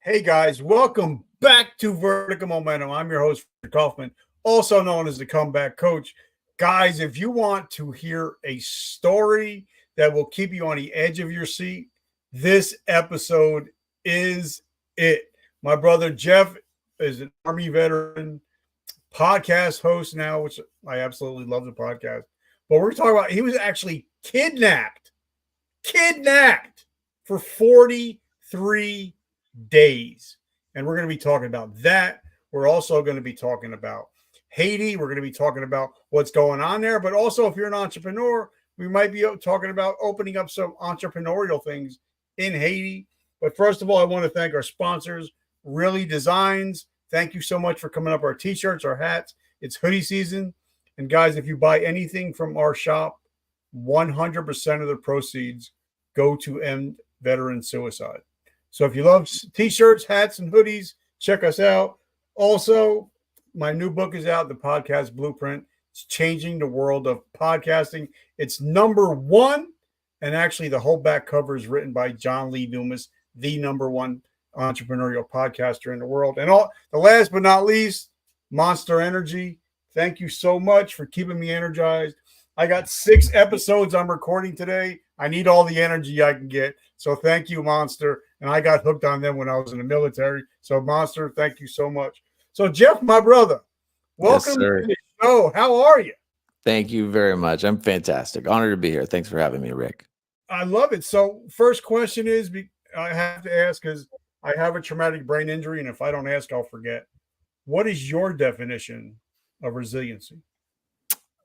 Hey guys, welcome back to Vertical Momentum. I'm your host, Frazier Kaufman, also known as the Comeback Coach. Guys, if you want to hear a story that will keep you on the edge of your seat, this episode is it. My brother Jeff is an Army veteran, podcast host now, which I absolutely love the podcast. But we're talking about he was actually kidnapped for 43 days. And we're going to be talking about that. We're also going to be talking about Haiti. We're going to be talking about what's going on there. But also, if you're an entrepreneur, we might be talking about opening up some entrepreneurial things in Haiti. But first of all, I want to thank our sponsors, Really Designs. Thank you so much for coming up our t-shirts, our hats. It's hoodie season. And guys, if you buy anything from our shop, 100% of the proceeds go to end veteran suicide. So if you love t-shirts, hats, and hoodies, check us out. Also, my new book is out, The Podcast Blueprint. It's changing the world of podcasting. It's number one. And actually, the whole back cover is written by John Lee Dumas, the number one entrepreneurial podcaster in the world. And the last but not least, Monster Energy. Thank you so much for keeping me energized. I got 6 episodes I'm recording today. I need all the energy I can get. So thank you, Monster. And I got hooked on them when I was in the military. So, Monster, thank you so much. So, Jeff, my brother, welcome to the show. How are you? Thank you very much. I'm fantastic. Honored to be here. Thanks for having me, Rick. I love it. So, first question is, I have to ask because I have a traumatic brain injury, and if I don't ask, I'll forget. What is your definition of resiliency?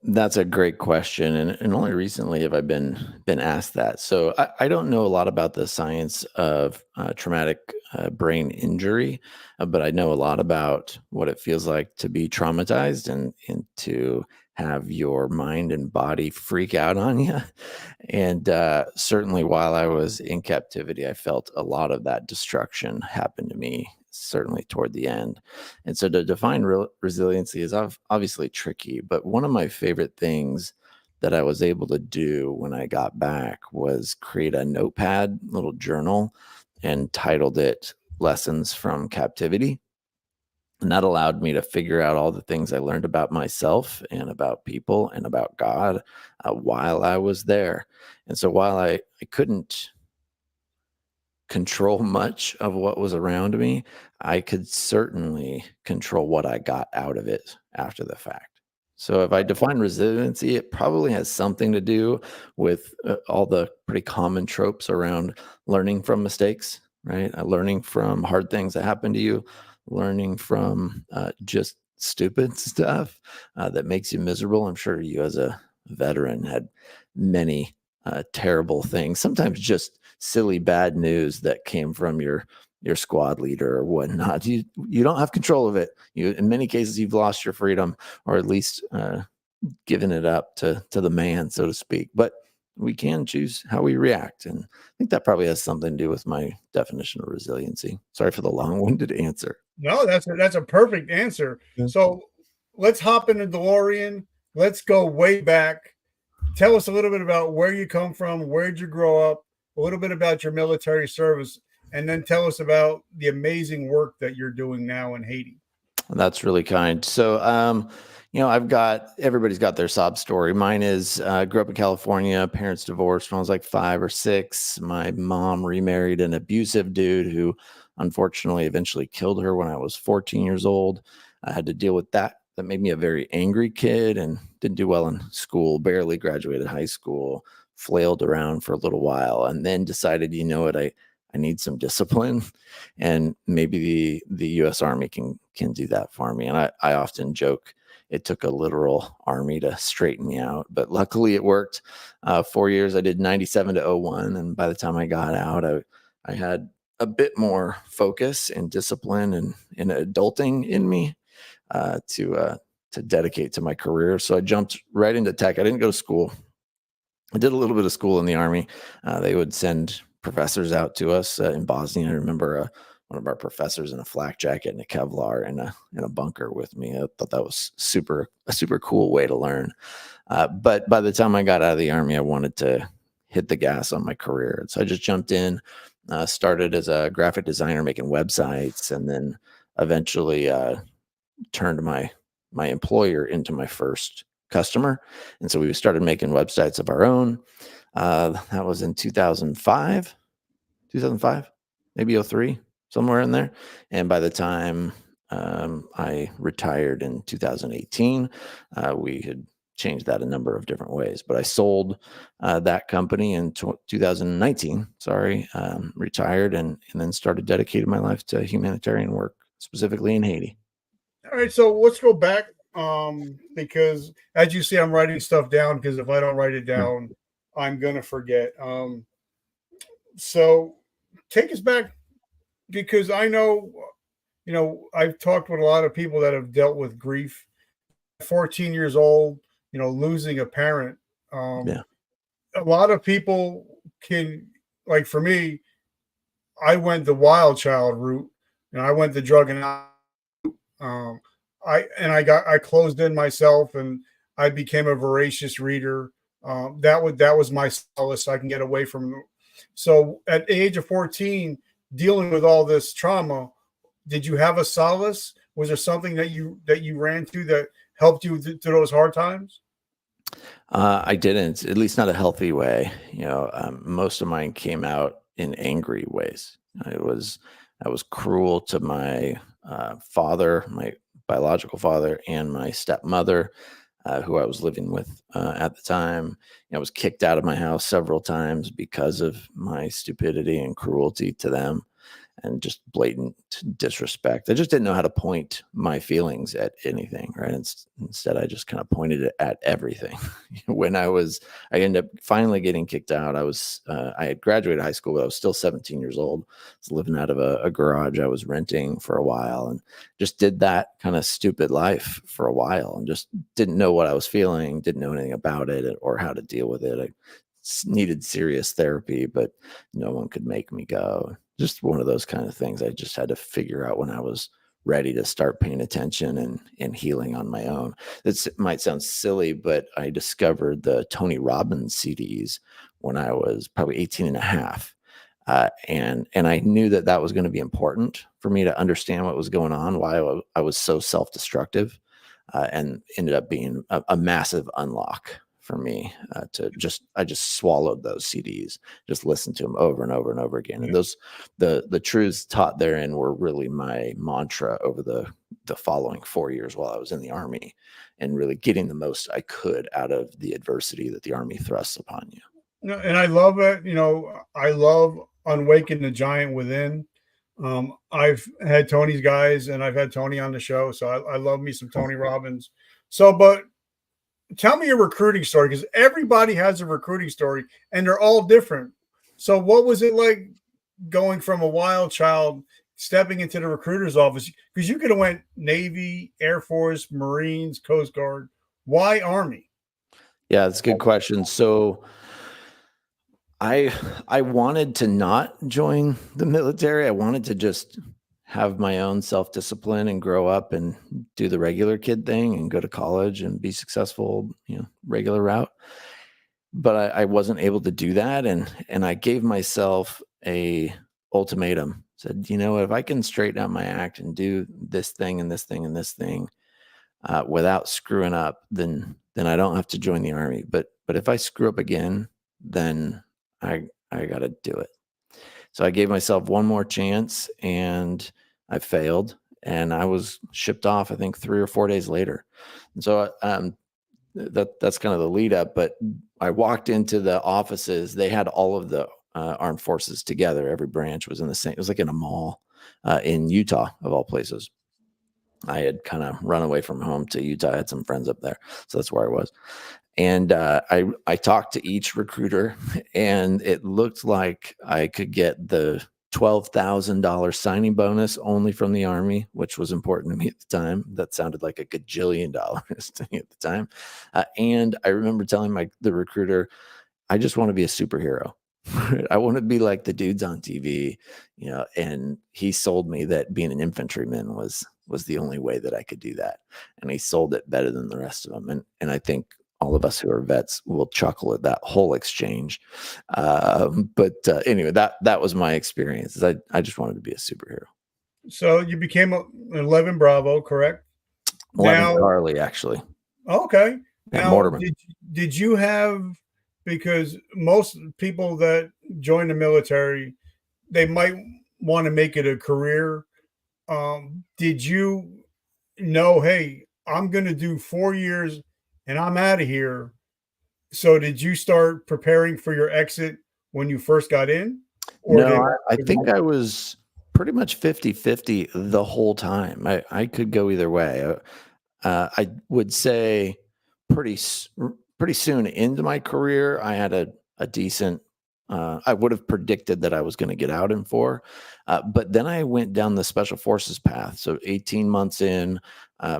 That's a great question, and only recently have I been asked that. So I don't know a lot about the science of traumatic brain injury, but I know a lot about what it feels like to be traumatized and to have your mind and body freak out on you. And certainly, while I was in captivity, I felt a lot of that destruction happen to me. Certainly toward the end. And so to define resiliency is obviously tricky, but one of my favorite things that I was able to do when I got back was create a notepad, little journal, and titled it Lessons from Captivity. And that allowed me to figure out all the things I learned about myself and about people and about God while I was there. And so while I couldn't control much of what was around me, I could certainly control what I got out of it after the fact. So if I define resiliency, it probably has something to do with all the pretty common tropes around learning from mistakes, right? Learning from hard things that happen to you, learning from just stupid stuff that makes you miserable. I'm sure you as a veteran had many terrible things, sometimes just silly bad news that came from your squad leader or whatnot. You don't have control of it. In many cases you've lost your freedom, or at least given it up to the man, so to speak. But we can choose how we react, and I think that probably has something to do with my definition of resiliency. Sorry for the long-winded answer. No, that's a perfect answer. Yeah. So let's hop in the DeLorean. Let's go way back. Tell us a little bit about where you come from, where'd you grow up, a little bit about your military service, and then tell us about the amazing work that you're doing now in Haiti. That's really kind. So, everybody's got their sob story. Mine is, grew up in California, parents divorced when I was like 5 or 6. My mom remarried an abusive dude who unfortunately eventually killed her when I was 14 years old. I had to deal with that. That made me a very angry kid and didn't do well in school, barely graduated high school, flailed around for a little while, and then decided, I need some discipline, and maybe the U.S. Army can do that for me. And I often joke it took a literal army to straighten me out, but luckily it worked. 4 years, I did 97 to 01, and by the time I got out, I had a bit more focus and discipline and adulting in me to dedicate to my career. So I jumped right into tech. I didn't go to school. I did a little bit of school in the Army. They would send professors out to us in Bosnia. I remember one of our professors in a flak jacket and a Kevlar in a bunker with me. I thought that was a super cool way to learn. But by the time I got out of the Army, I wanted to hit the gas on my career. And so I just jumped in, Started as a graphic designer making websites, and then eventually turned my employer into my first customer. And so we started making websites of our own. That was in 2005, maybe '03, somewhere in there. And by the time I retired in 2018, we had changed that a number of different ways. But I sold that company in 2019, retired, and then started dedicating my life to humanitarian work, specifically in Haiti. All right, so let's go back because as you see, I'm writing stuff down because if I don't write it Sure. down, I'm gonna forget. So take us back because I know, I've talked with a lot of people that have dealt with grief. 14 years old, losing a parent. Um, Yeah. a lot of people can, like for me, I went the wild child route, and I went the drug and um, I closed in myself, and I became a voracious reader. That was my solace. So I can get away from. So at the age of 14, dealing with all this trauma, did you have a solace? Was there something that you ran to that helped you through those hard times? I didn't, at least not a healthy way. Most of mine came out in angry ways. I was cruel to my father, my biological father, and my stepmother, who I was living with at the time. I was kicked out of my house several times because of my stupidity and cruelty to them, and just blatant disrespect. I just didn't know how to point my feelings at anything, right? Instead, I just kind of pointed it at everything. I ended up finally getting kicked out. I had graduated high school, but I was still 17 years old. I was living out of a garage I was renting for a while, and just did that kind of stupid life for a while, and just didn't know what I was feeling, didn't know anything about it or how to deal with it. I needed serious therapy, but no one could make me go. Just one of those kind of things I just had to figure out when I was ready to start paying attention and healing on my own. It might sound silly, but I discovered the Tony Robbins CDs when I was probably 18 and a half. And I knew that that was going to be important for me to understand what was going on, why I was so self-destructive, and ended up being a massive unlock for me. I just swallowed those CDs, just listened to them over and over and over again. And Yeah. the truths taught therein were really my mantra over the following 4 years while I was in the Army, and really getting the most I could out of the adversity that the Army thrusts upon you. No, and I love it. I love Unwaking the Giant Within. I've had Tony's guys, and I've had Tony on the show, so I love me some Tony Robbins. So, but tell me your recruiting story because everybody has a recruiting story, and they're all different. So, what was it like going from a wild child stepping into the recruiter's office? Because you could have went Navy, Air Force, Marines, Coast Guard. Why Army? Yeah, that's a good question. So I wanted to not join the military. I wanted to just have my own self-discipline and grow up and do the regular kid thing and go to college and be successful, regular route. But I wasn't able to do that, and I gave myself a ultimatum. Said, if I can straighten out my act and do this thing and this thing and this thing without screwing up, then I don't have to join the Army. But if I screw up again, then I got to do it. So I gave myself one more chance, and I failed, and I was shipped off, I think 3 or 4 days later. And so that's kind of the lead up. But I walked into the offices. They had all of the armed forces together. Every branch was in the same. It was like in a mall in Utah, of all places. I had kind of run away from home to Utah. I had some friends up there, so that's where I was. And I talked to each recruiter, and it looked like I could get the $12,000 signing bonus only from the Army, which was important to me at the time. That sounded like a gajillion dollars to me at the time. And I remember telling the recruiter, I just want to be a superhero. I want to be like the dudes on TV, and he sold me that being an infantryman was the only way that I could do that. And he sold it better than the rest of them. And I think all of us who are vets will chuckle at that whole exchange. But anyway, that was my experience. I just wanted to be a superhero. So you became an 11 Bravo, correct? 11 Now, Charlie, actually. okay. Yeah, Now, Mortimer. did you have, because most people that join the military, they might want to make it a career. Did you know, hey, I'm going to do 4 years and I'm out of here? So did you start preparing for your exit when you first got in? Or No, did I think I was pretty much 50-50 the whole time. I could go either way. I would say pretty soon into my career, I had a decent. I would have predicted that I was going to get out in 4, but then I went down the special forces path. So 18 months in,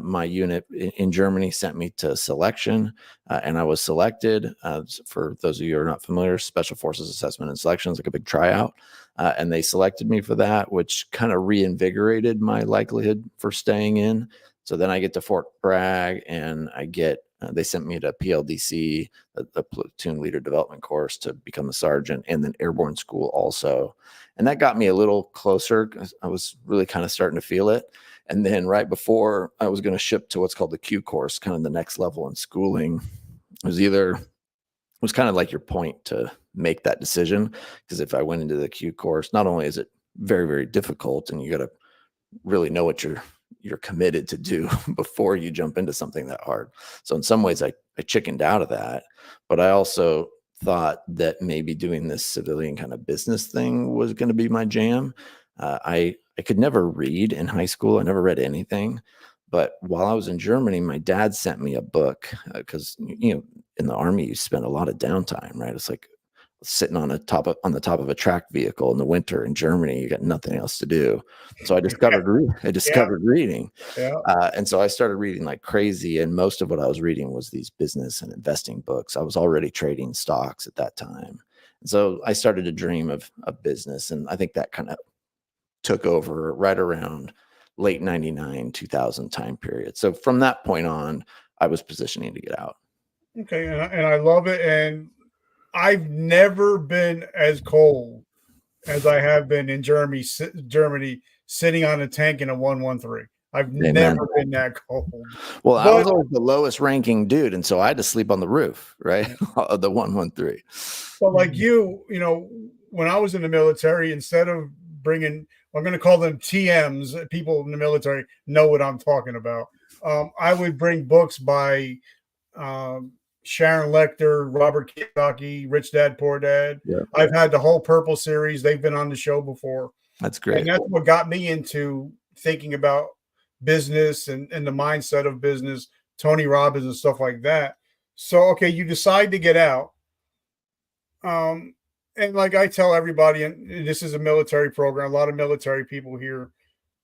my unit in Germany sent me to selection, and I was selected. For those of you who are not familiar, special forces assessment and selection is like a big tryout. And they selected me for that, which kind of reinvigorated my likelihood for staying in. So then I get to Fort Bragg, and they sent me to PLDC, the platoon leader development course, to become a sergeant, and then airborne school also. And that got me a little closer because I was really kind of starting to feel it. And then right before I was going to ship to what's called the Q course, kind of the next level in schooling, it was kind of like your point to make that decision. Because if I went into the Q course, not only is it very, very difficult, and you got to really know what you're committed to do before you jump into something that hard. So in some ways I chickened out of that, but I also thought that maybe doing this civilian kind of business thing was going to be my jam. I could never read in high school. I never read anything. But while I was in Germany, my dad sent me a book because in the Army you spend a lot of downtime, right? It's like sitting on the top of a track vehicle in the winter in Germany. You got nothing else to do. So I discovered yeah, reading. yeah. And so I started reading like crazy. And most of what I was reading was these business and investing books. I was already trading stocks at that time. And so I started to dream of business. And I think that kind of took over right around late 99, 2000 time period. So from that point on, I was positioning to get out. Okay, and I love it. And I've never been as cold as I have been in Germany, sitting on a tank in a 113. I've Amen. never been that cold. Well, I But was always the lowest ranking dude, and so I had to sleep on the roof, right? Of the 113. like when I was in the military, instead of bringing, I'm going to call them TMs. People in the military know what I'm talking about. I would bring books by Sharon Lecter, Robert Kiyosaki, Rich Dad Poor Dad. Yeah, I've had the whole Purple series. They've been on the show before. that's And great. that's what got me into thinking about business and the mindset of business, Tony Robbins and stuff like that. So, okay, you decide to get out. And like I tell everybody, and this is a military program, a lot of military people here,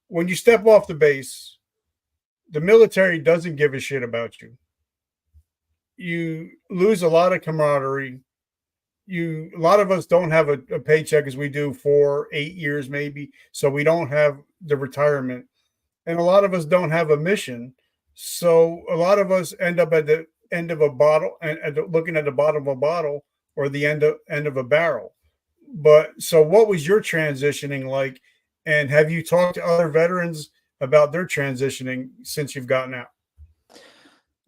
when you step off the base, the military doesn't give a shit about you. You lose a lot of camaraderie. A lot of us don't have a paycheck as we do for 8 years, maybe. So we don't have the retirement. And a lot of us don't have a mission. So a lot of us end up at the end of a bottle and looking at the bottom of a bottle or the end of a barrel. But so what was your transitioning like? And have you talked to other veterans about their transitioning since you've gotten out?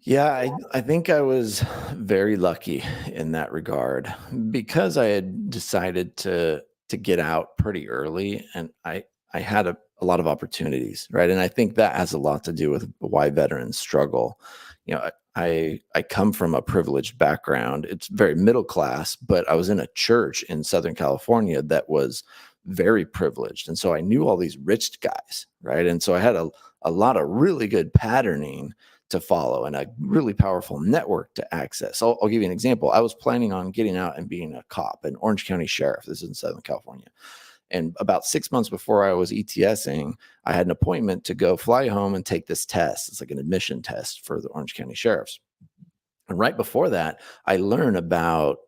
Yeah, I think I was very lucky in that regard because I had decided to get out pretty early, and I had a lot of opportunities, right? And I think that has a lot to do with why veterans struggle. I come from a privileged background. It's very middle class, but I was in a church in Southern California that was very privileged, and so I knew all these rich guys, right? And so I had a lot of really good patterning to follow and a really powerful network to access. I'll give you an example. I was planning on getting out and being a cop, an Orange County sheriff. This is in Southern California. And about 6 months before I was ETSing, I had an appointment to go fly home and take this test. It's like an admission test for the Orange County sheriffs. And right before that, I learned about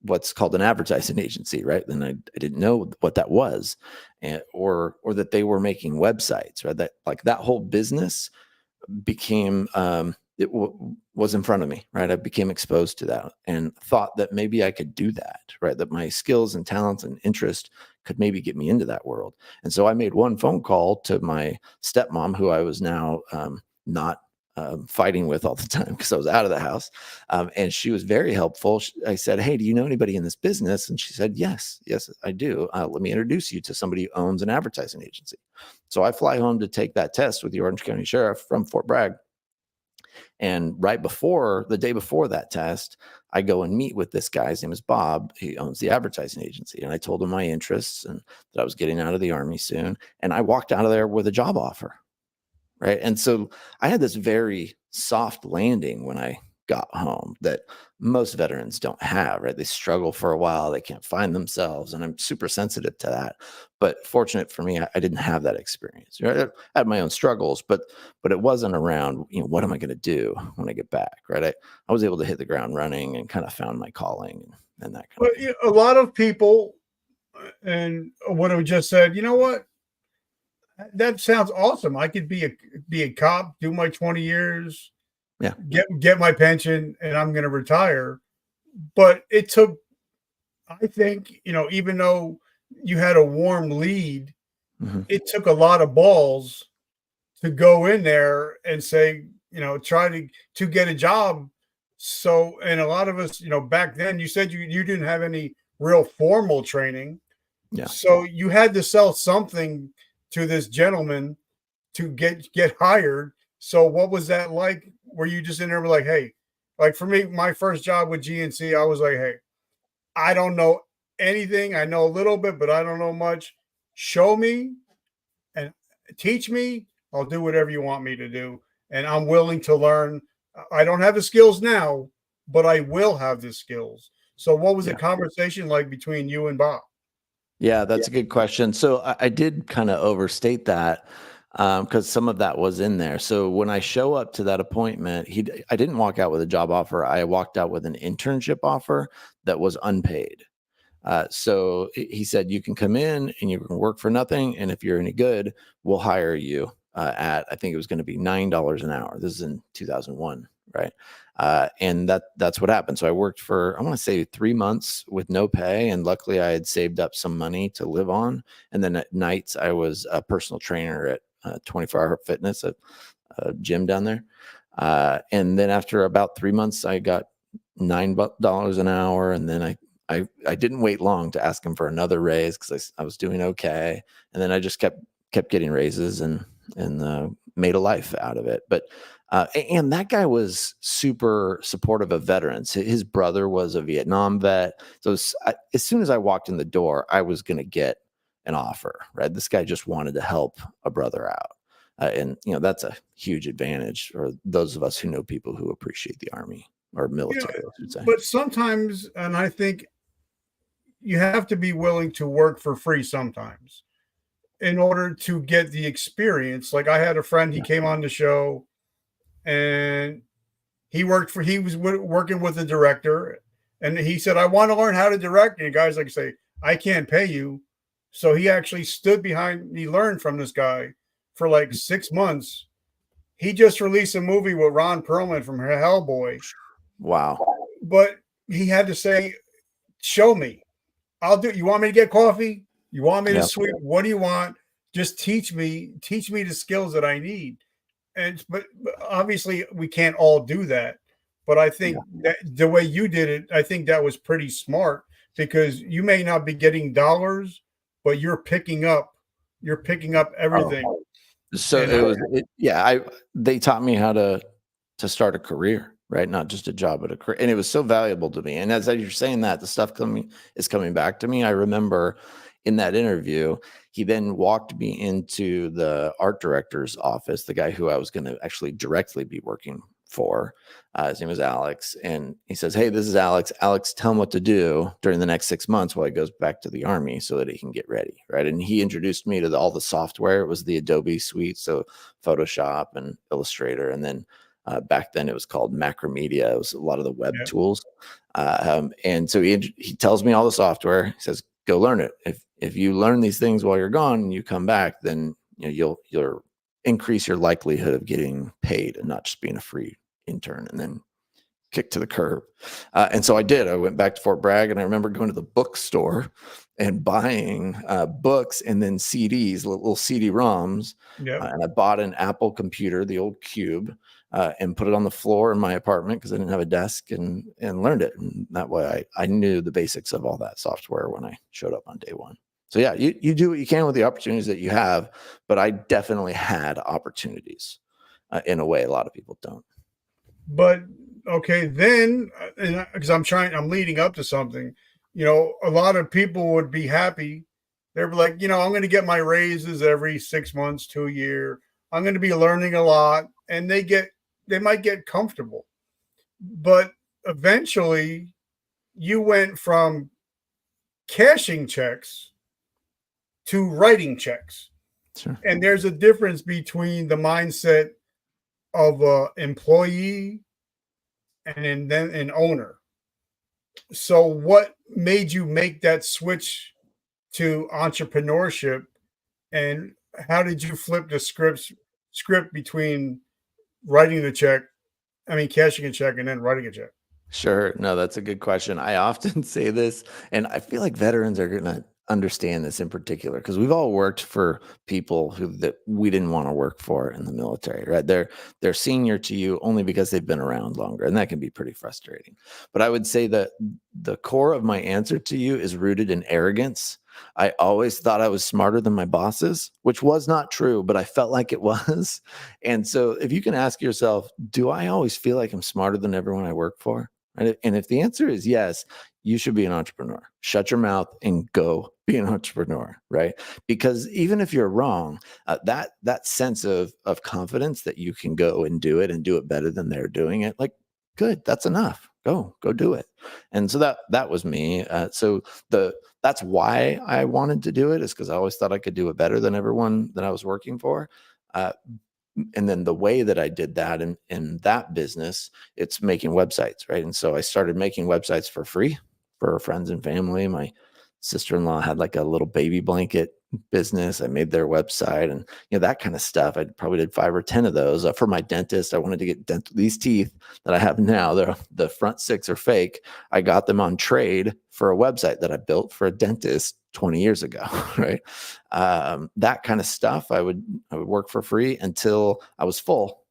what's called an advertising agency, right? And I didn't know what that was, or that they were making websites, right? That whole business became was in front of me, right? I became exposed to that and thought that maybe I could do that, right? That my skills and talents and interest could maybe get me into that world. And so I made one phone call to my stepmom, who I was now not fighting with all the time because I was out of the house. And she was very helpful. I said, "Hey, do you know anybody in this business?" And she said, "Yes, I do. Let me introduce you to somebody who owns an advertising agency." So I fly home to take that test with the Orange County Sheriff from Fort Bragg. And right before the day before that test, I go and meet with this guy. His name is Bob. He owns the advertising agency. And I told him my interests and that I was getting out of the Army soon. And I walked out of there with a job offer. Right. And so I had this very soft landing when I got home that most veterans don't have, right? They struggle for a while, they can't find themselves. And I'm super sensitive to that. But fortunate for me, I didn't have that experience. Right? I had my own struggles, but it wasn't around, what am I going to do when I get back? Right. I was able to hit the ground running and kind of found my calling and that kind of But thing. a lot of people, and what I just said, you know what? That sounds awesome. I could be a cop, do my 20 years, Yeah. get my pension, and I'm going to retire. But it took, I think, even though you had a warm lead, Mm-hmm. it took a lot of balls to go in there and say, try to get a job. So, and a lot of us, back then, you said you didn't have any real formal training. Yeah. So you had to sell something to this gentleman to get hired. So what was that like? Were you just in there like, hey, like for me, my first job with GNC, I was like, hey, I don't know anything. I know a little bit, but I don't know much. Show me and teach me. I'll do whatever you want me to do. And I'm willing to learn. I don't have the skills now, but I will have the skills. So what was the Yeah. conversation like between you and Bob? Yeah, that's a good question. So I did kind of overstate that because some of that was in there. So when I show up to that appointment, I didn't walk out with a job offer. I walked out with an internship offer that was unpaid. So he said, you can come in and you can work for nothing. And if you're any good, we'll hire you at, I think it was going to be $9 an hour. This is in 2001. Right. And that's what happened. So I worked for, I want to say 3 months with no pay. And luckily I had saved up some money to live on. And then at nights I was a personal trainer at 24-hour fitness, a gym down there. And then after about 3 months, I got $9 an hour. And then I didn't wait long to ask him for another raise because I was doing okay. And then I just kept getting raises and made a life out of it. But and that guy was super supportive of veterans. His brother was a Vietnam vet. So as soon as I walked in the door, I was going to get an offer, right? This guy just wanted to help a brother out. And, that's a huge advantage for those of us who know people who appreciate the Army or military, I should say. But sometimes, and I think you have to be willing to work for free sometimes in order to get the experience. Like I had a friend, he came on the show and he was working with the director and he said, I want to learn how to direct. And the guy's like, say, I can't pay you. So he actually stood behind, he learned from this guy for like 6 months. He just released a movie with Ron Perlman from Hellboy. Wow. But he had to say, show me. I'll do it. You want me to get coffee? You want me to sweep? What do you want? Just teach me the skills that I need. And but obviously we can't all do that. But I think that the way you did it, I think that was pretty smart because you may not be getting dollars, but you're picking up everything. Oh. So they taught me how to start a career, right? Not just a job, but a career. And it was so valuable to me. And as you're saying that, the stuff is coming back to me. I remember in that interview, he then walked me into the art director's office, the guy who I was going to actually directly be working for. His name was Alex. And he says, hey, this is Alex. Alex, tell him what to do during the next 6 months while he goes back to the Army so that he can get ready. Right. And he introduced me to all the software. It was the Adobe suite. So Photoshop and Illustrator. And then back then it was called Macromedia. It was a lot of the web tools. And so he tells me all the software. He says, go learn it. If you learn these things while you're gone and you come back, then you'll increase your likelihood of getting paid and not just being a free intern and then kicked to the curb. And so I did. I went back to Fort Bragg, and I remember going to the bookstore and buying books and then CDs, little CD-ROMs. Yep. And I bought an Apple computer, the old Cube, and put it on the floor in my apartment because I didn't have a desk, and learned it. And that way I knew the basics of all that software when I showed up on day one. So yeah, you do what you can with the opportunities that you have, but I definitely had opportunities in a way a lot of people don't. But okay, then because I'm leading up to something. A lot of people would be happy. They're like, I'm going to get my raises every 6 months to a year. I'm going to be learning a lot, and they might get comfortable. But eventually, you went from cashing checks to writing checks. Sure. And there's a difference between the mindset of an employee and then an owner. So what made you make that switch to entrepreneurship, and how did you flip the script between writing the check, cashing a check and then writing a check? Sure. No, that's a good question. I often say this, and I feel like veterans are going to understand this in particular because we've all worked for people that we didn't want to work for in the military, right? They're senior to you only because they've been around longer, and that can be pretty frustrating. But I would say that the core of my answer to you is rooted in arrogance. I always thought I was smarter than my bosses, which was not true, but I felt like it was. And so if you can ask yourself, do I always feel like I'm smarter than everyone I work for? And if the answer is yes, you should be an entrepreneur. Shut your mouth and go be an entrepreneur, right? Because even if you're wrong, that sense of confidence that you can go and do it better than they're doing it, like, good, that's enough. Go do it. And so that was me. So that's why I wanted to do it, is because I always thought I could do it better than everyone that I was working for. And then the way that I did that in that business, it's making websites, right? And so I started making websites for free for friends and family. My sister-in-law had like a little baby blanket business. I made their website, and that kind of stuff. I probably did 5 or 10 of those. For my dentist, I wanted to get these teeth that I have now. The front 6 are fake. I got them on trade for a website that I built for a dentist 20 years ago, right? That kind of stuff I would work for free until I was full.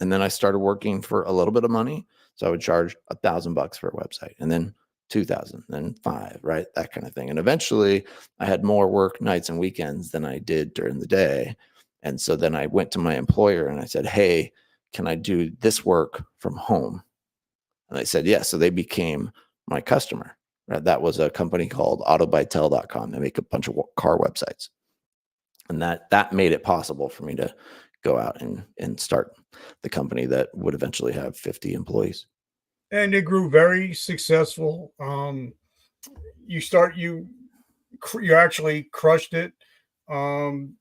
And then I started working for a little bit of money. So I would charge $1,000 for a website, and then 2,000, then 5, right? That kind of thing. And eventually I had more work nights and weekends than I did during the day. And so then I went to my employer and I said, hey, can I do this work from home? And they said, yes. So they became my customer. Right? That was a company called autobytel.com. They make a bunch of car websites. And that made it possible for me to go out and start the company that would eventually have 50 employees. And it grew very successful. You actually crushed it. And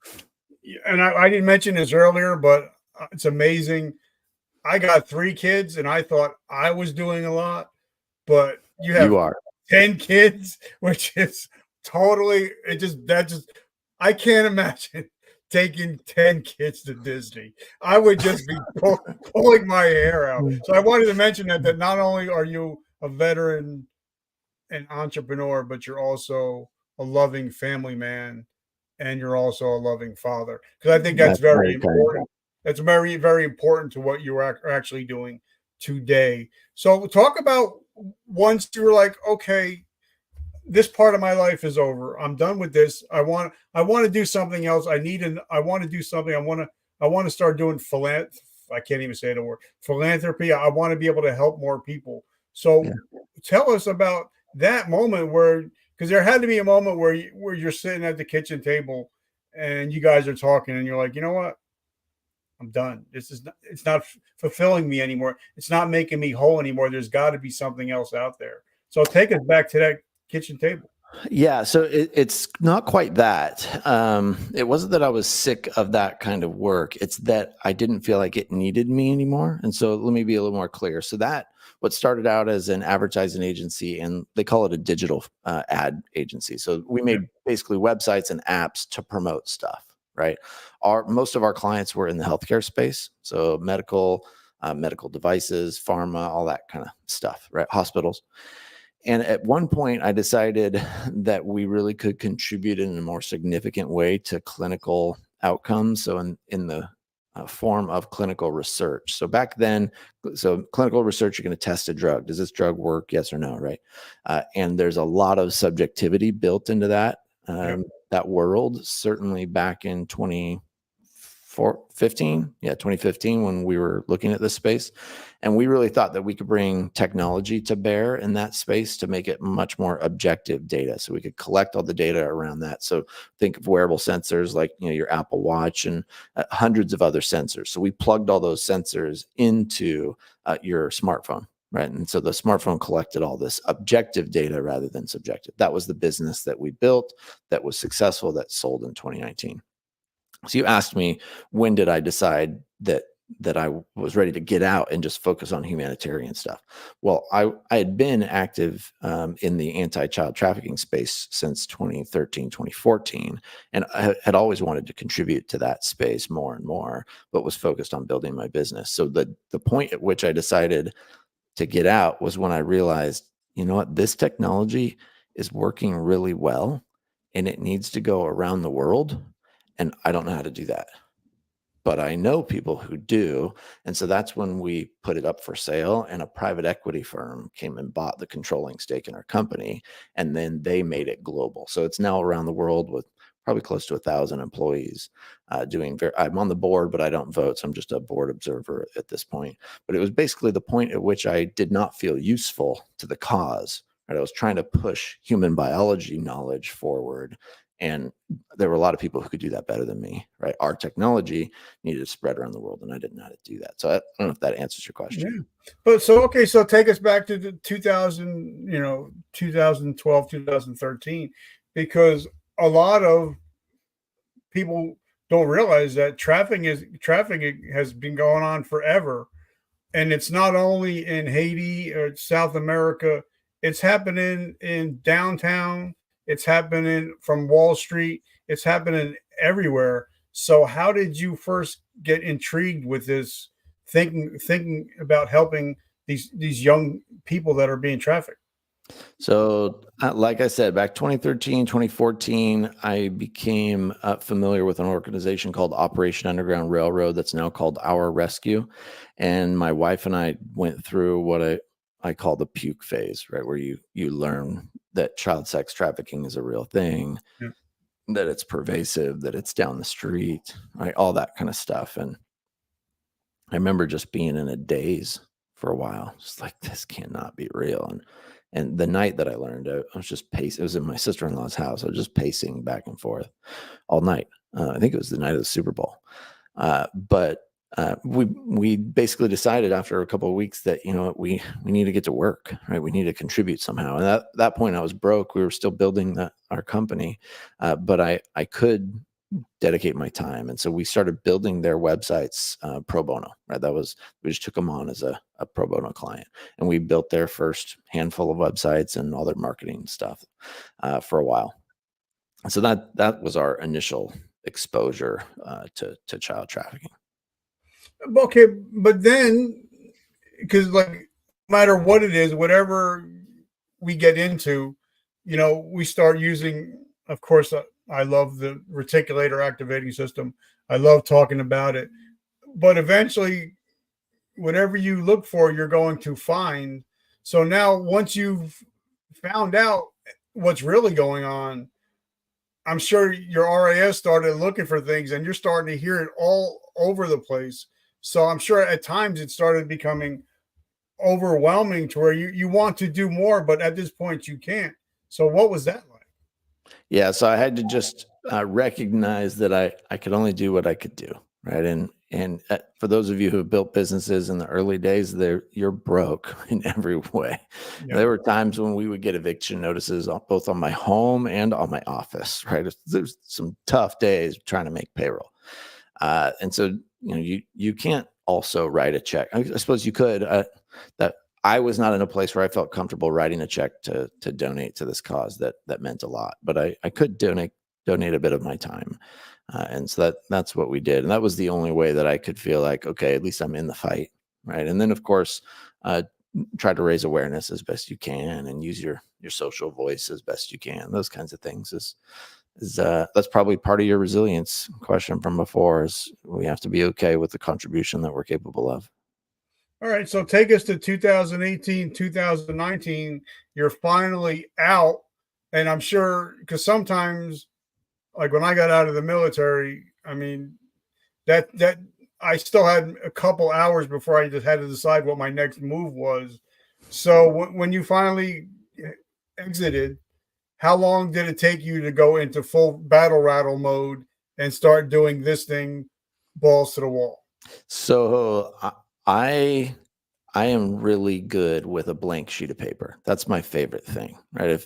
I didn't mention this earlier, but it's amazing. I got 3 kids, and I thought I was doing a lot, but you have 10 kids, which is totally, I can't imagine taking 10 kids to Disney. I would just be pulling my hair out. So I wanted to mention that not only are you a veteran and entrepreneur, but you're also a loving family man, and you're also a loving father. Because I think that's very important. That's very, very important to what you are actually doing today. So talk about once you were like, okay, this part of my life is over. I'm done with this. I want to do something else. I want to do something. I want to start doing I can't even say the word philanthropy. I want to be able to help more people. So tell us about that moment because there had to be a moment where you're sitting at the kitchen table and you guys are talking and you're like, you know what? I'm done. It's not fulfilling me anymore. It's not making me whole anymore. There's got to be something else out there. So take us back to that kitchen table. Yeah, so it's not quite that. It wasn't that I was sick of that kind of work. It's that I didn't feel like it needed me anymore. And so let me be a little more clear. So what started out as an advertising agency, and they call it a digital ad agency. So we made basically websites and apps to promote stuff, right? Most of our clients were in the healthcare space, so medical medical devices, pharma, all that kind of stuff, right? Hospitals. And at one point, I decided that we really could contribute in a more significant way to clinical outcomes. So in the form of clinical research. So back then, so clinical research, you're going to test a drug. Does this drug work? Yes or no, right? And there's a lot of subjectivity built into that Yep. that world. Certainly back in 2015, 2015, when we were looking at this space. And we really thought that we could bring technology to bear in that space to make it much more objective data. So we could collect all the data around that. So think of wearable sensors like, your Apple Watch and hundreds of other sensors. So we plugged all those sensors into your smartphone, right? And so the smartphone collected all this objective data rather than subjective. That was the business that we built that was successful, that sold in 2019. So you asked me, when did I decide that I was ready to get out and just focus on humanitarian stuff? Well, I had been active in the anti-child trafficking space since 2013, 2014, and I had always wanted to contribute to that space more and more, but was focused on building my business. So the point at which I decided to get out was when I realized, you know what, this technology is working really well and it needs to go around the world. And I don't know how to do that, but I know people who do. And so that's when we put it up for sale, and a private equity firm came and bought the controlling stake in our company. And then they made it global. So it's now around the world with probably close to 1,000 employees I'm on the board, but I don't vote. So I'm just a board observer at this point. But it was basically the point at which I did not feel useful to the cause. Right? I was trying to push human biology knowledge forward. And there were a lot of people who could do that better than me, right? Our technology needed to spread around the world, and I didn't know how to do that. So I don't know if that answers your question. Yeah. But so take us back to the 2000, 2012, 2013, because a lot of people don't realize that trafficking has been going on forever. And it's not only in Haiti or South America, it's happening in downtown, it's happening from Wall Street, it's happening everywhere. So how did you first get intrigued with this, thinking about helping these young people that are being trafficked? So, like I said, back 2013, 2014, I became familiar with an organization called Operation Underground Railroad that's now called Our Rescue. And my wife and I went through what I call the puke phase, right? Where you learn that child sex trafficking is a real thing, Yeah. that it's pervasive, that it's down the street, right? All that kind of stuff. And I remember just being in a daze for a while, just like, this cannot be real. And the night that I learned, I was just pacing. It was in my sister-in-law's house. I was just pacing back and forth all night. I think it was the night of the Super Bowl. But we basically decided after a couple of weeks that, we need to get to work, right? We need to contribute somehow. And at that point, I was broke. We were still building our company, but I could dedicate my time. And so we started building their websites pro bono, right? We just took them on as a pro bono client. And we built their first handful of websites and all their marketing stuff for a while. And so that was our initial exposure to child trafficking. Okay, but then, because like no matter what it is, whatever we get into, we start using, of course, I love the reticulator activating system. I love talking about it. But eventually, whatever you look for, you're going to find. So now, once you've found out what's really going on, I'm sure your RAS started looking for things, and you're starting to hear it all over the place. So I'm sure at times it started becoming overwhelming to where you want to do more, but at this point you can't. So what was that like? Yeah, so I had to just recognize that I could only do what I could do, right? And for those of you who have built businesses in the early days, you're broke in every way. Yeah. There were times when we would get eviction notices both on my home and on my office, right? There's some tough days trying to make payroll, and so you can't also write a check. I suppose you could. That I was not in a place where I felt comfortable writing a check to donate to this cause that meant a lot, but I could donate a bit of my time. And so that's what we did. And that was the only way that I could feel like, okay, at least I'm in the fight, right? And then, of course, uh, try to raise awareness as best you can and use your social voice as best you can. Those kinds of things is that's probably part of your resilience question from before. Is we have to be okay with the contribution that we're capable of. All right, so take us to 2018, 2019. You're finally out, and I'm sure because sometimes, like when I got out of the military, I mean that I still had a couple hours before I just had to decide what my next move was. So when you finally exited, how long did it take you to go into full battle rattle mode and start doing this thing balls to the wall? So I I am really good with a blank sheet of paper. That's my favorite thing, right?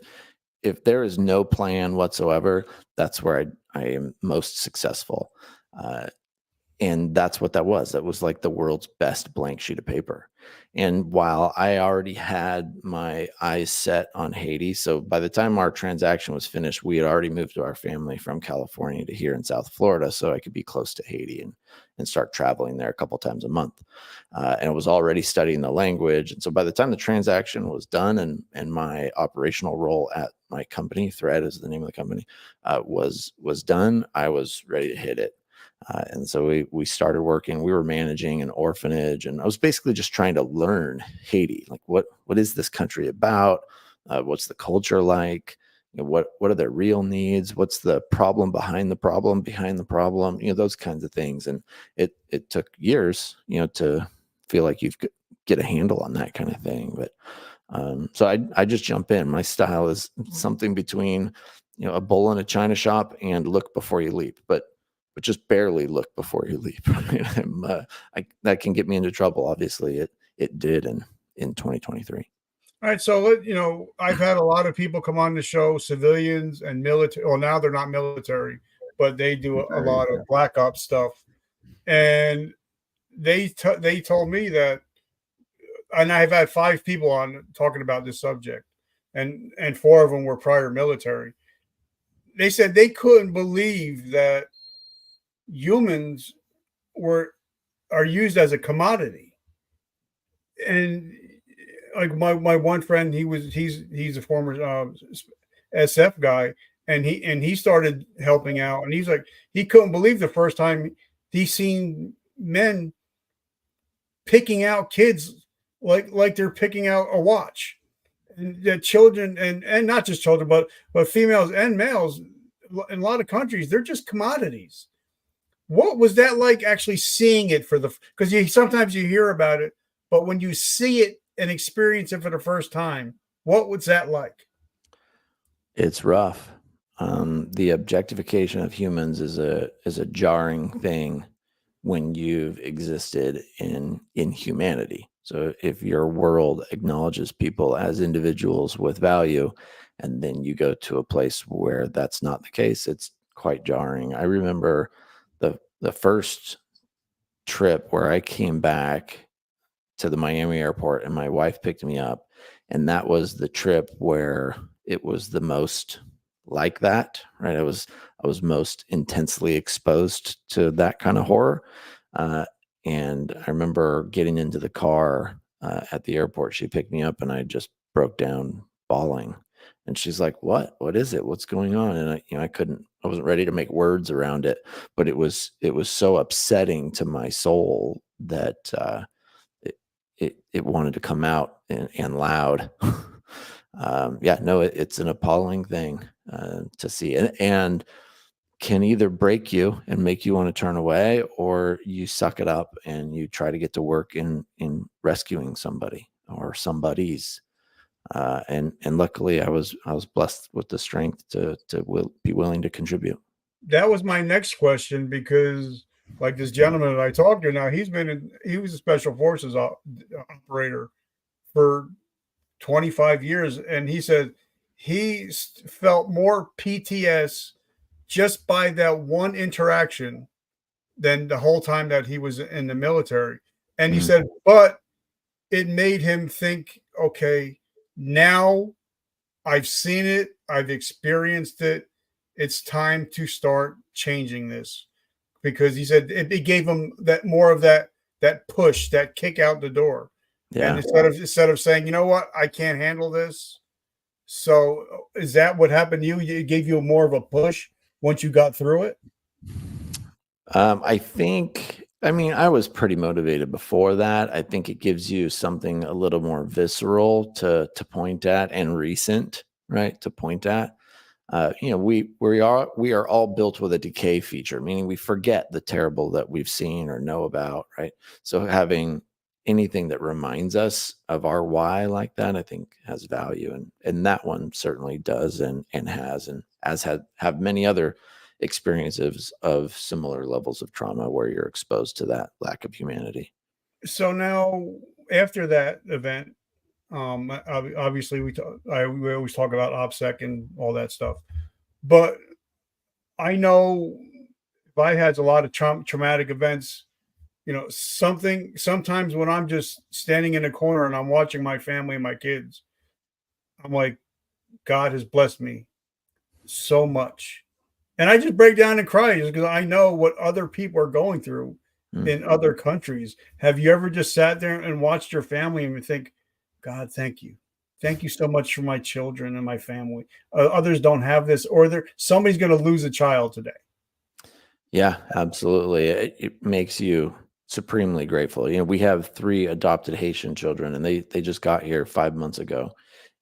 If there is no plan whatsoever, that's where I am most successful. Uh, and that's what that was. That was like the world's best blank sheet of paper. And while I already had my eyes set on Haiti, so by the time our transaction was finished, we had already moved to our family from California to here in South Florida, so I could be close to Haiti and start traveling there a couple times a month. And I was already studying the language, and so by the time the transaction was done and my operational role at my company, Thread is the name of the company, was done, I was ready to hit it. And so we started working. We were managing an orphanage, and I was basically just trying to learn Haiti. Like, what is this country about? What's the culture like? What are their real needs? What's the problem behind the problem behind the problem? Those kinds of things. And it took years, to feel like get a handle on that kind of thing. But so I just jump in. My style is something between a bull in a china shop and look before you leap, but just barely look before you leap. That can get me into trouble. Obviously, it did in 2023. All right, so I've had a lot of people come on the show, civilians and military. Well, now they're not military, but they do a lot of black ops stuff, and they told me that, and I've had 5 people on talking about this subject, and 4 of them were prior military. They said they couldn't believe that humans were are used as a commodity, and like my one friend, he's a former SF guy, and he started helping out, and he's like he couldn't believe the first time he seen men picking out kids like they're picking out a watch, and the children, and not just children, but females and males in a lot of countries, they're just commodities. What was that like actually seeing it for the, because sometimes you hear about it, but when you see it and experience it for the first time, what was that like? It's rough. The objectification of humans is a jarring thing when you've existed in humanity. So if your world acknowledges people as individuals with value, and then you go to a place where that's not the case, it's quite jarring. I remember the first trip where I came back to the Miami airport and my wife picked me up, and that was the trip where it was the most like that, right? I was most intensely exposed to that kind of horror. Uh, and I remember getting into the car at the airport. She picked me up, and I just broke down bawling. And she's like, "What is it? What's going on?" And I wasn't ready to make words around it, but it was so upsetting to my soul that it wanted to come out and loud. Yeah, no, it's an appalling thing to see, and can either break you and make you want to turn away, or you suck it up and you try to get to work in rescuing somebody or somebody's. And luckily, I was blessed with the strength to be willing to contribute. That was my next question, because like this gentleman that I talked to now, he was a special forces operator for 25 years, and he said he felt more PTS just by that one interaction than the whole time that he was in the military. And he Mhm. said, but it made him think, okay, now I've seen it, I've experienced it. It's time to start changing this, because he said it gave him that more of that push, that kick out the door. And Yeah. instead of saying, you know what, I can't handle this. So is that what happened to you? It gave you more of a push once you got through it? I think, I mean, I was pretty motivated before that. I think it gives you something a little more visceral to point at and recent, right? To point at. We are all built with a decay feature, meaning we forget the terrible that we've seen or know about, right? So having anything that reminds us of our why like that, I think has value, and that one certainly does, and has, and as have many other experiences of similar levels of trauma where you're exposed to that lack of humanity. So now, after that event, obviously we always talk about OPSEC and all that stuff, but I know if I had a lot of traumatic events, sometimes when I'm just standing in a corner and I'm watching my family and my kids, I'm like, God has blessed me so much. And I just break down and cry just because I know what other people are going through Mm. in other countries. Have you ever just sat there and watched your family and you think, God, thank you. Thank you so much for my children and my family. Others don't have this, or somebody's going to lose a child today. Yeah, absolutely. It makes you supremely grateful. We have 3 adopted Haitian children, and they just got here 5 months ago.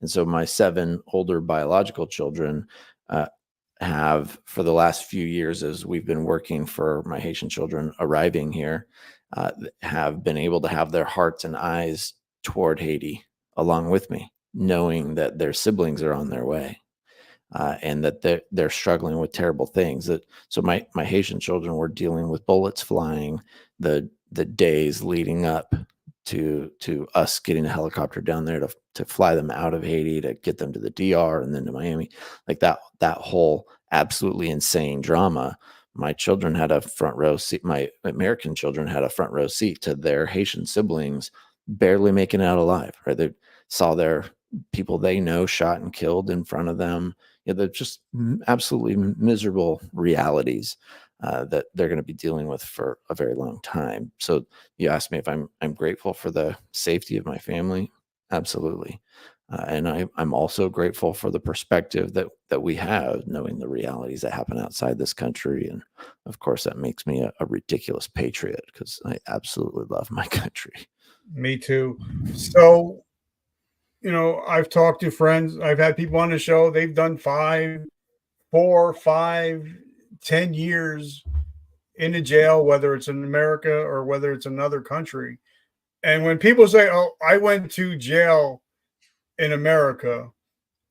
And so my 7 older biological children uh, have, for the last few years, as we've been working for my Haitian children arriving here, have been able to have their hearts and eyes toward Haiti along with me, knowing that their siblings are on their way. And that they're struggling with terrible things. That so my Haitian children were dealing with bullets flying the days leading up to us getting a helicopter down there to fly them out of Haiti to get them to the DR and then to Miami. Like that whole absolutely insane drama. My children had a front row seat. My American children had a front row seat to their Haitian siblings barely making it out alive. Right, they saw their people they know shot and killed in front of them. They're just absolutely miserable realities that they're going to be dealing with for a very long time. So you asked me if I'm grateful for the safety of my family. Absolutely. And I'm also grateful for the perspective that we have, knowing the realities that happen outside this country. And of course, that makes me a ridiculous patriot because I absolutely love my country. Me too. So, I've talked to friends. I've had people on the show. They've done 4, 5, 10 years in a jail, whether it's in America or whether it's another country. And when people say, "Oh, I went to jail in America,"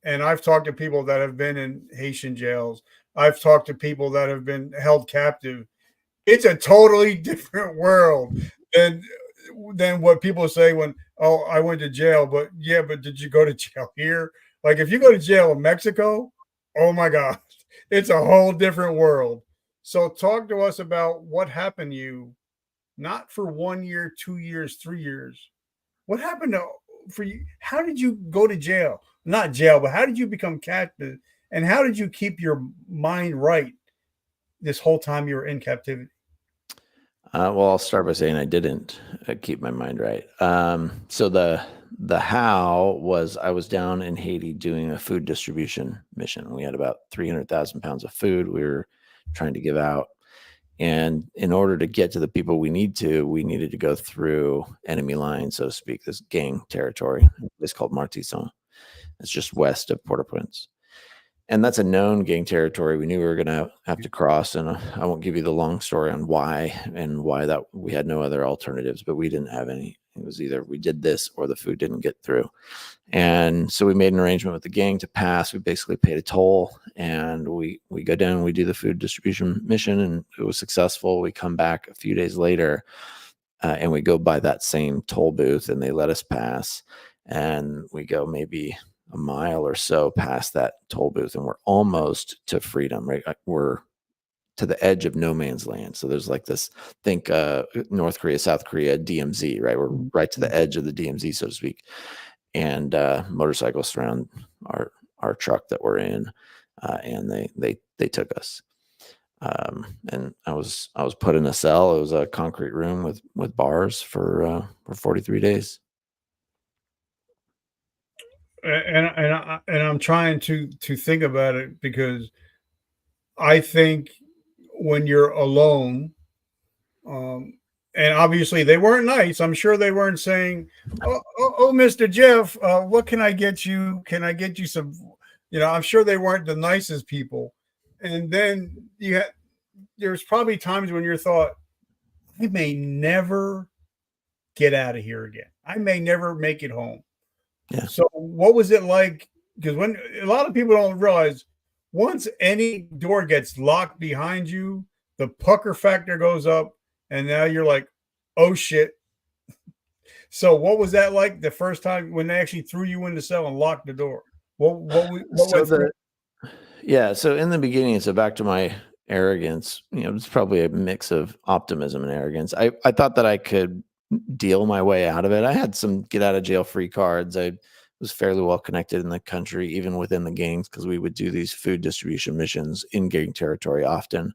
and I've talked to people that have been in Haitian jails, I've talked to people that have been held captive. It's a totally different world than what people say when, "Oh, I went to jail," but yeah, but did you go to jail here? Like if you go to jail in Mexico, oh my God, it's a whole different world. So talk to us about what happened to you, not for 1 year, 2 years, 3 years. What happened for you? How did you go to jail? Not jail, but how did you become captive? And how did you keep your mind right this whole time you were in captivity? Well, I'll start by saying I didn't keep my mind right. So the how was I was down in Haiti doing a food distribution mission. We had about 300,000 pounds of food we were trying to give out, and in order to get to the people we needed to go through enemy lines, so to speak, this gang territory. It's called Martisson. It's just west of Port-au-Prince. And that's a known gang territory we knew we were gonna have to cross, and, I won't give you the long story on why and why that we had no other alternatives, but we didn't have any. It was either we did this or the food didn't get through. And so we made an arrangement with the gang to pass. We basically paid a toll, and we go down, we do the food distribution mission, and it was successful. We come back a few days later, and we go by that same toll booth, and they let us pass, and we go maybe a mile or so past that toll booth, and we're almost to freedom, right? We're to the edge of no man's land. So there's like this, think North Korea, South Korea, DMZ, right? We're right to the edge of the DMZ, so to speak. And motorcycles surround our truck that we're in, and they took us. And I was put in a cell. It was a concrete room with bars for 43 days. And I'm trying to think about it because I think when you're alone, um, and obviously they weren't nice. I'm sure they weren't saying, "Oh, Mr. Jeff, what can I get you? Can I get you some?" I'm sure they weren't the nicest people. And then there's probably times when you thought, "I may never get out of here again. I may never make it home." Yeah. So, what was it like? Because when a lot of people don't realize, once any door gets locked behind you, the pucker factor goes up, and now you're like, "Oh shit!" So, what was that like the first time when they actually threw you in the cell and locked the door? What So went through? so in the beginning, so back to my arrogance, it's probably a mix of optimism and arrogance. I thought that I could deal my way out of it. I had some get out of jail free cards. I was fairly well connected in the country, even within the gangs, because we would do these food distribution missions in gang territory often.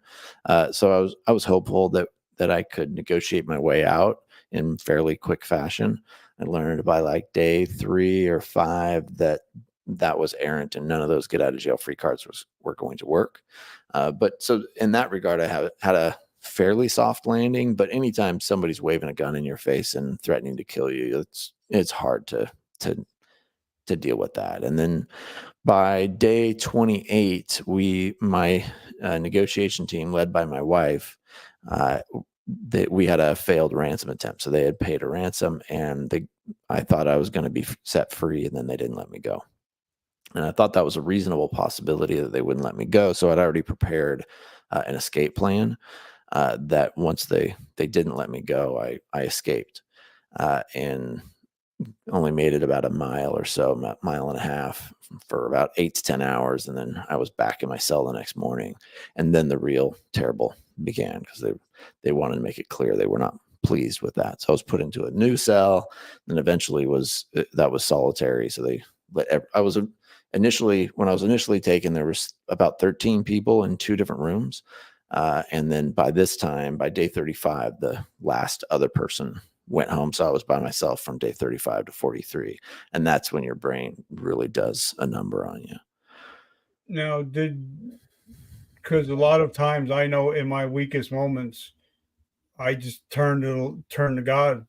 So I was hopeful that I could negotiate my way out in fairly quick fashion. I learned by like day 3 or 5 that was errant, and none of those get out of jail free cards were going to work. But so in that regard, I had a fairly soft landing. But anytime somebody's waving a gun in your face and threatening to kill you, it's hard to deal with that. And then by day 28, my negotiation team, led by my wife, we had a failed ransom attempt. So they had paid a ransom, and I thought I was going to be set free, and then they didn't let me go. And I thought that was a reasonable possibility that they wouldn't let me go. So I'd already prepared an escape plan, that once they didn't let me go, I escaped, and only made it about a mile or so, mile and a half, for about 8 to 10 hours. And then I was back in my cell the next morning. And then the real terrible began, because they wanted to make it clear they were not pleased with that. So I was put into a new cell, and eventually that was solitary. So when I was initially taken, there was about 13 people in 2 different rooms. And then by day 35, the last other person went home. So I was by myself from day 35 to 43. And that's when your brain really does a number on you. Now, because a lot of times I know in my weakest moments, I just turn to God,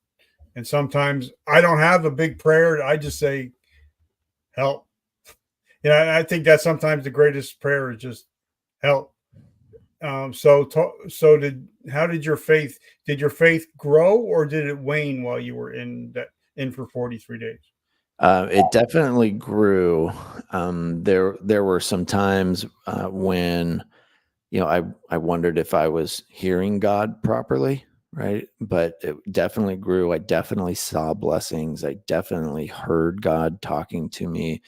and sometimes I don't have a big prayer. I just say, "Help." I think that sometimes the greatest prayer is just help. How did your faith grow, or did it wane while you were in for 43 days? It definitely grew. There were some times when, I wondered if I was hearing God properly, right? But it definitely grew. I definitely saw blessings. I definitely heard God talking to me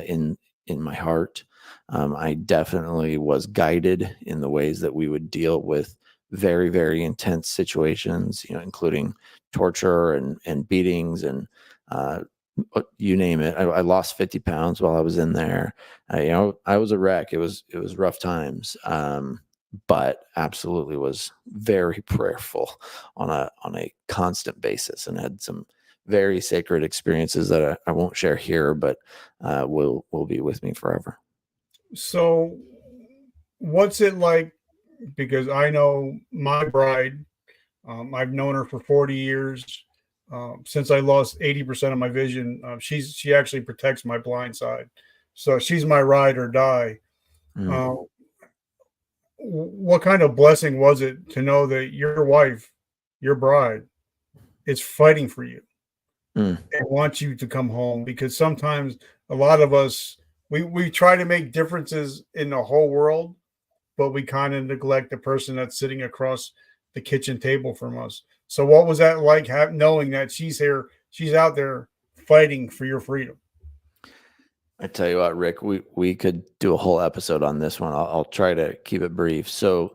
in my heart. I definitely was guided in the ways that we would deal with very, very intense situations, including torture and beatings and you name it. I lost 50 pounds while I was in there. I was a wreck. It was rough times. But absolutely was very prayerful on a constant basis, and had some very sacred experiences that I won't share here, but will be with me forever. So, what's it like? Because I know my bride, I've known her for 40 years. Since I lost 80% of my vision, she actually protects my blind side. So she's my ride or die. Mm, Uh, what kind of blessing was it to know that your wife, your bride, is fighting for you mm. and wants you to come home? Because sometimes a lot of us, we try to make differences in the whole world, but we kind of neglect the person that's sitting across the kitchen table from us. So, what was that like, knowing that she's out there fighting for your freedom? I tell you what, Rick, we could do a whole episode on this one. I'll try to keep it brief. So,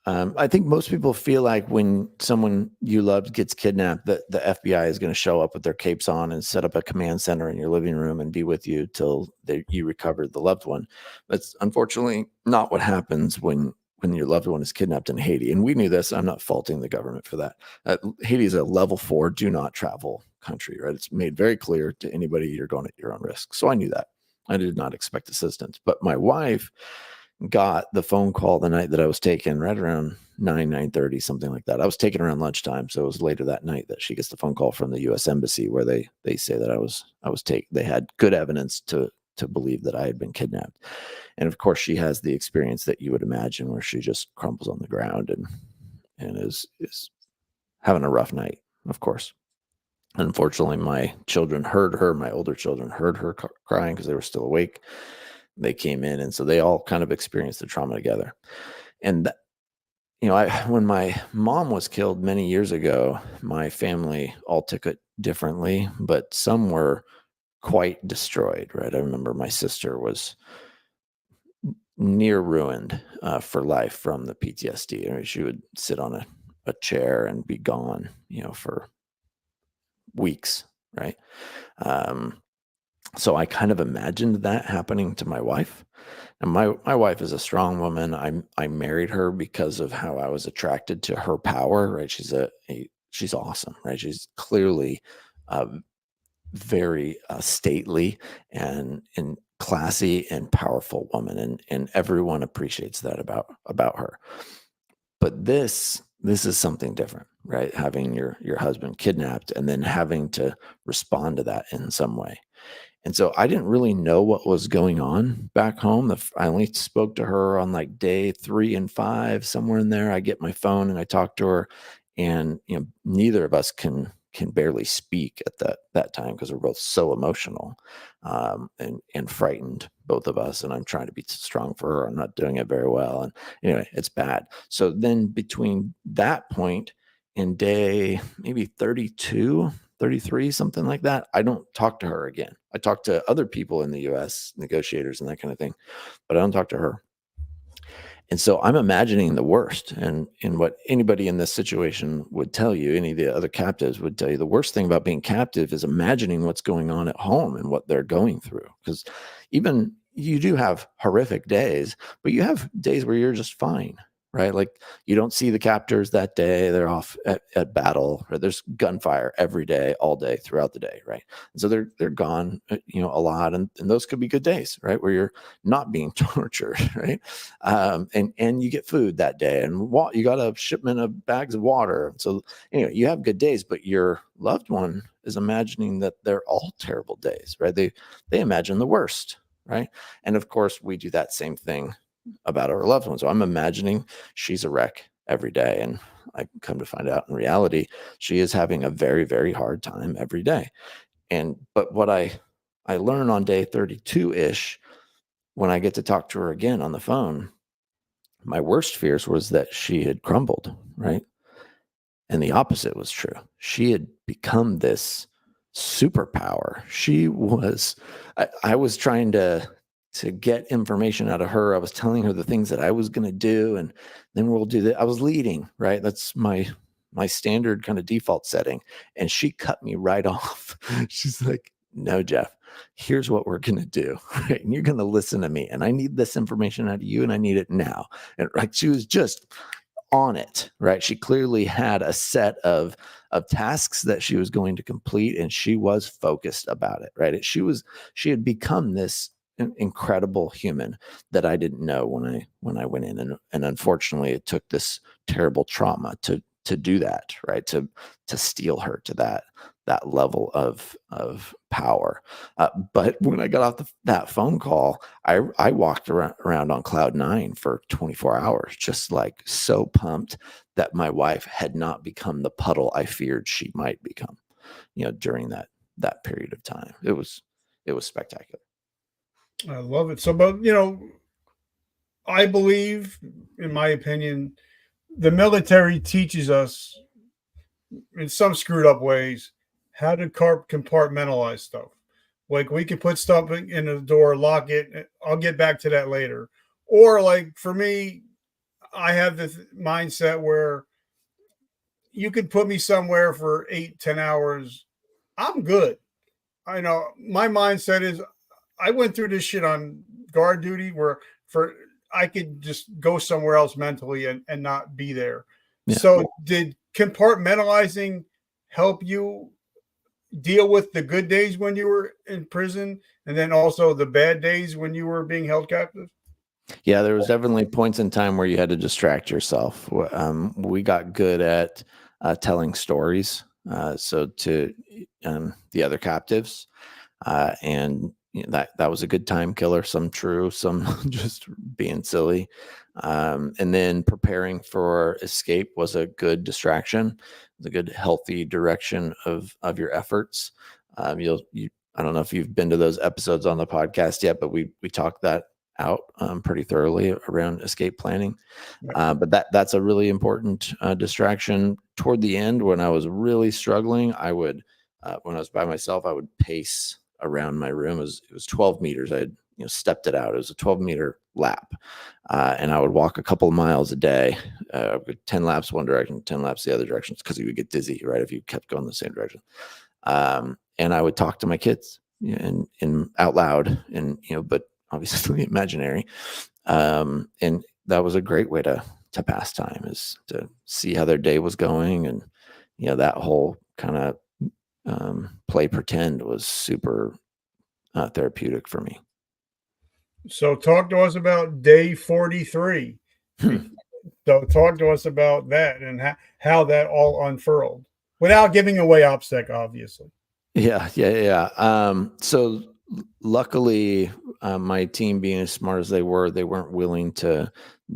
I think most people feel like when someone you loved gets kidnapped, that the FBI is going to show up with their capes on and set up a command center in your living room and be with you till you recover the loved one. That's unfortunately not what happens when when your loved one is kidnapped in Haiti. And we knew this. I'm not faulting the government for that. Haiti is a level 4 do not travel country, right? It's made very clear to anybody you're going at your own risk. So I knew that. I did not expect assistance. But my wife got the phone call the night that I was taken, right around 9:30, something like that. I was taken around lunchtime, so it was later that night that she gets the phone call from the U.S. Embassy where they say that I was taken. They had good evidence to believe that I had been kidnapped. And of course, she has the experience that you would imagine, where she just crumples on the ground and is having a rough night. Of course. Unfortunately, my children heard her. My older children heard her crying because they were still awake. They came in, and so they all kind of experienced the trauma together. And when my mom was killed many years ago, my family all took it differently, but some were quite destroyed. Right? I remember my sister was near ruined for life from the PTSD. I mean, she would sit on a chair and be gone, for weeks. Right? So I kind of imagined that happening to my wife. And my wife is a strong woman. I married her because of how I was attracted to her power. Right? She's she's awesome. Right? She's clearly very stately and classy and powerful woman, and everyone appreciates that about her. But this is something different, right? Having your husband kidnapped and then having to respond to that in some way. And so I didn't really know what was going on back home. I only spoke to her on like day 3 and 5, somewhere in there. I get my phone and I talk to her, and neither of us can barely speak at that time because we're both so emotional and frightened, both of us. And I'm trying to be strong for her. I'm not doing it very well. And anyway, it's bad. So then between that point and day maybe 32, 33, something like that, I don't talk to her again. I talk to other people in the US, negotiators and that kind of thing, but I don't talk to her. And so I'm imagining the worst. And what anybody in this situation would tell you, any of the other captives would tell you, the worst thing about being captive is imagining what's going on at home and what they're going through. Because even you do have horrific days, but you have days where you're just fine, right? Like you don't see the captors that day. They're off at battle, or there's gunfire every day, all day, throughout the day, right? And so they're gone, a lot. And those could be good days, right? Where you're not being tortured, right? And you get food that day, and you got a shipment of bags of water. So anyway, you have good days, but your loved one is imagining that they're all terrible days, right? They imagine the worst, right? And of course, we do that same thing about our loved ones. So I'm imagining she's a wreck every day, and I come to find out in reality, she is having a very, very hard time every day. But what I learn on day 32-ish, when I get to talk to her again on the phone, my worst fears was that she had crumbled, right? And the opposite was true. She had become this superpower. She was, I was trying to get information out of her. I was telling her the things that I was going to do, and then we'll do that. I was leading, right? That's my standard kind of default setting. And she cut me right off. She's like, "No, Jeff, here's what we're going to do. Right? And you're going to listen to me. And I need this information out of you, and I need it now." And like, she was just on it, right? She clearly had a set of tasks that she was going to complete, and she was focused about it, right? She had become this incredible human that I didn't know when I went in, and unfortunately, it took this terrible trauma to do that, right? To steal her to that level of power. But when I got off that phone call, I walked around on cloud 9 for 24 hours, just like so pumped that my wife had not become the puddle I feared she might become, during that period of time. It was spectacular. I love it. So, but I believe, in my opinion, the military teaches us in some screwed up ways how to compartmentalize stuff. Like we can put stuff in the door, lock it. I'll get back to that later. Or like for me, I have this mindset where you could put me somewhere for 8, 10 hours. I'm good. I know my mindset is I went through this shit on guard duty where for I could just go somewhere else mentally and not be there. Yeah. So did compartmentalizing help you deal with the good days when you were in prison and then also the bad days when you were being held captive? Yeah, there was definitely points in time where you had to distract yourself. We got good at telling stories, so to the other captives, and that was a good time killer. Some true, some just being silly, and then preparing for escape was a good distraction. It was a good healthy direction of your efforts. I don't know if you've been to those episodes on the podcast yet, but we talked that out pretty thoroughly around escape planning. But that's a really important distraction. Toward the end, when I was really struggling, I would, when I was by myself, I would pace around my room. It was 12 meters. I had stepped it out. It was a 12-meter lap, and I would walk a couple of miles a day. 10 laps one direction, 10 laps the other direction, because you would get dizzy, right, if you kept going the same direction. And I would talk to my kids and out loud, and but obviously imaginary. And that was a great way to pass time, is to see how their day was going. And that whole kind of play pretend was super therapeutic for me. So talk to us about day 43. So talk to us about that and how that all unfurled without giving away OPSEC, obviously. Yeah. So luckily, my team, being as smart as they weren't willing to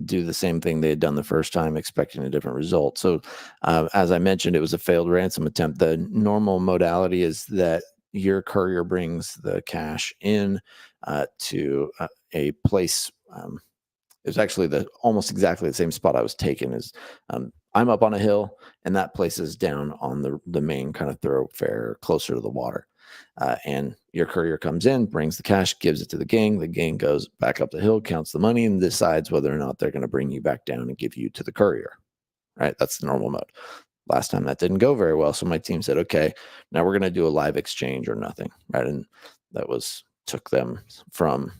do the same thing they had done the first time, expecting a different result. So, as I mentioned, it was a failed ransom attempt. The normal modality is that your courier brings the cash in to a place. It was actually almost exactly the same spot I was taken. Is I'm up on a hill, and that place is down on the main kind of thoroughfare closer to the water. And your courier comes in, brings the cash, gives it to the gang. The gang goes back up the hill, counts the money, and decides whether or not they're going to bring you back down and give you to the courier. Right? That's the normal mode. Last time that didn't go very well, so my team said, "Okay, now we're going to do a live exchange or nothing." Right? And that took them from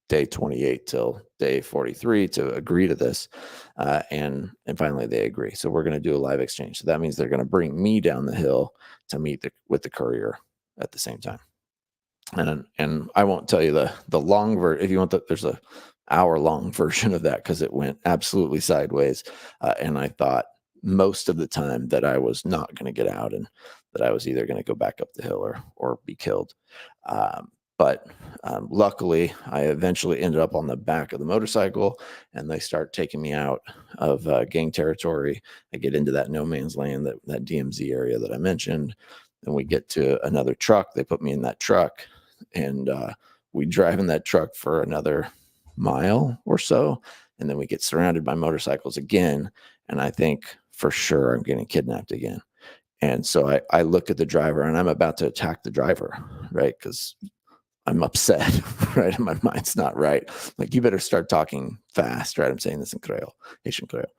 day 28 till day 43 to agree to this, and finally they agree. So we're going to do a live exchange. So that means they're going to bring me down the hill to meet with the courier at the same time. And I won't tell you the long version. If you want there's a hour-long version of that, because it went absolutely sideways, and I thought most of the time that I was not going to get out, and that I was either going to go back up the hill or be killed. But luckily, I eventually ended up on the back of the motorcycle, and they start taking me out of gang territory. I get into that no man's land, that DMZ area that I mentioned. And we get to another truck. They put me in that truck, and we drive in that truck for another mile or so. And then we get surrounded by motorcycles again. And I think for sure I'm getting kidnapped again. And so I look at the driver, and I'm about to attack the driver, right? Because I'm upset, right? And my mind's not right. Like, you better start talking fast, right? I'm saying this in Creole, Haitian Creole.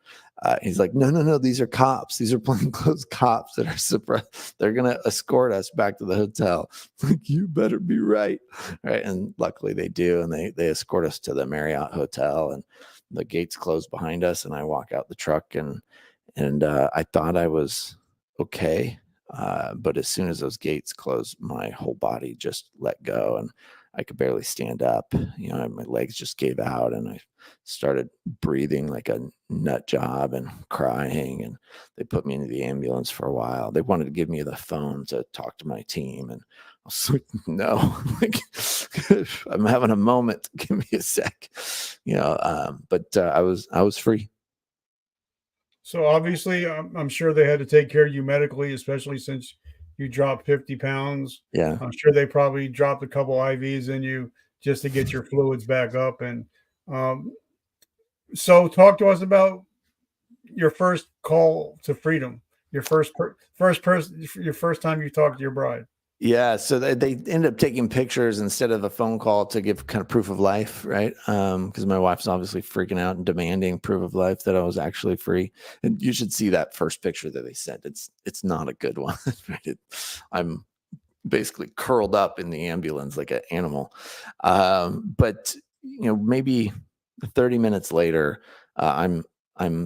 He's like, no, these are cops. These are plainclothes cops that are surprised. They're going to escort us back to the hotel. Like, you better be right. Right. And luckily they do. And they escort us to the Marriott Hotel, and the gates close behind us. And I walk out the truck, and I thought I was okay. But as soon as those gates closed, my whole body just let go, and I could barely stand up. My legs just gave out, and I started breathing like a nut job and crying. And they put me into the ambulance for a while. They wanted to give me the phone to talk to my team, and I was like, no, like, I'm having a moment. Give me a sec, But I was free. So obviously, I'm sure they had to take care of you medically, especially since you dropped 50 pounds. Yeah. I'm sure they probably dropped a couple IVs in you just to get your fluids back up. And um, so, talk to us about your first call to freedom, your first person, your first time you talked to your bride. Yeah, so they end up taking pictures instead of a phone call to give kind of proof of life, right? Because my wife's obviously freaking out and demanding proof of life that I was actually free. And you should see that first picture that they sent. It's not a good one. Right? I'm basically curled up in the ambulance like an animal. But maybe 30 minutes later, I'm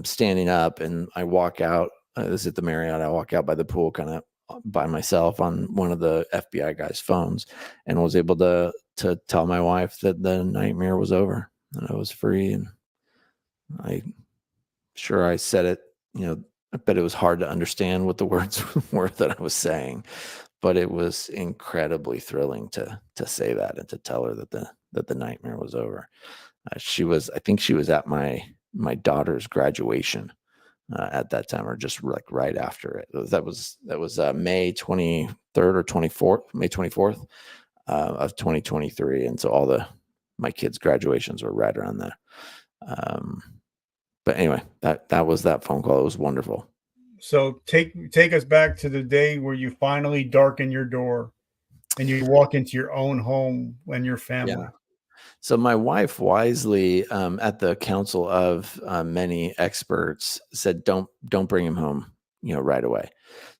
standing up and I walk out. This is at the Marriott. I walk out by the pool, kind of by myself on one of the FBI guys' phones, and was able to tell my wife that the nightmare was over and I was free. And I I said it. I bet it was hard to understand what the words were that I was saying, but it was incredibly thrilling to say that and to tell her that the nightmare was over. I think she was at my daughter's graduation at that time, or just like right after it. That was May 23rd or 24th, May 24th of 2023, and so my kids' graduations were right around there. But anyway, that was that phone call. It was wonderful. So take us back to the day where you finally darken your door and you walk into your own home and your family. Yeah. So my wife wisely, at the counsel of many experts, said, "Don't bring him home, right away."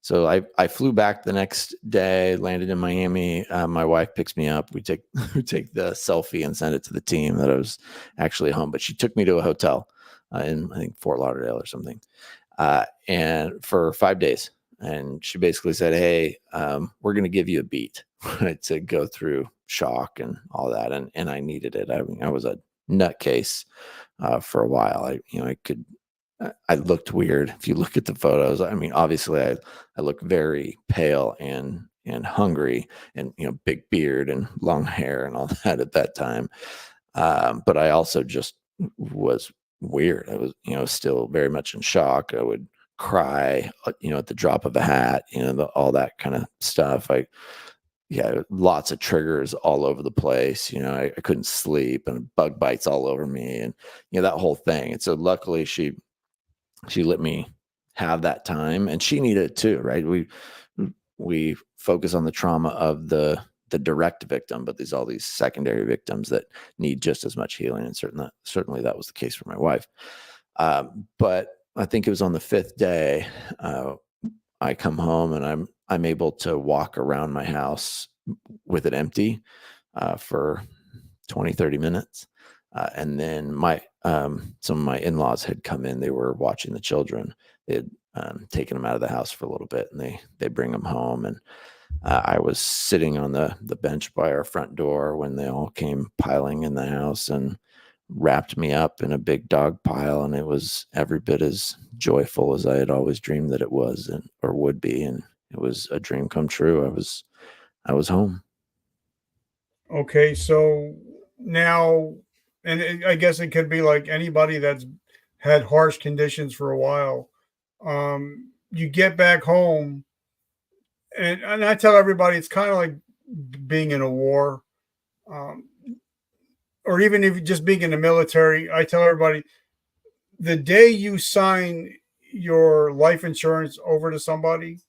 So I flew back the next day, landed in Miami. My wife picks me up. We take we take the selfie and send it to the team that I was actually home. But she took me to a hotel in, I think, Fort Lauderdale or something, and for 5 days. And she basically said, "Hey, we're going to give you a beat to go through shock and all that." And I needed it. I mean, I was a nutcase for a while. I looked weird. If you look at the photos, I mean, obviously I look very pale and hungry, and, big beard and long hair and all that at that time. But I also just was weird. I was, still very much in shock. I would cry, at the drop of a hat, all that kind of stuff. Yeah, lots of triggers all over the place. I couldn't sleep and bug bites all over me, and, that whole thing. And so luckily she let me have that time, and she needed it too, right? We focus on the trauma of the direct victim, but there's all these secondary victims that need just as much healing. And certainly that was the case for my wife. But I think it was on the 5th day, I come home and I'm able to walk around my house with it empty for 20, 30 minutes. And then some of my in-laws had come in. They were watching the children. They had taken them out of the house for a little bit, and they bring them home. And I was sitting on the bench by our front door when they all came piling in the house and wrapped me up in a big dog pile. And it was every bit as joyful as I had always dreamed that it was, or would be. And it was a dream come true. I was home. Okay, so now, and I guess it could be like anybody that's had harsh conditions for a while. You get back home, and I tell everybody it's kind of like being in a war, um, or even if just being in the military. I tell everybody the day you sign your life insurance over to somebody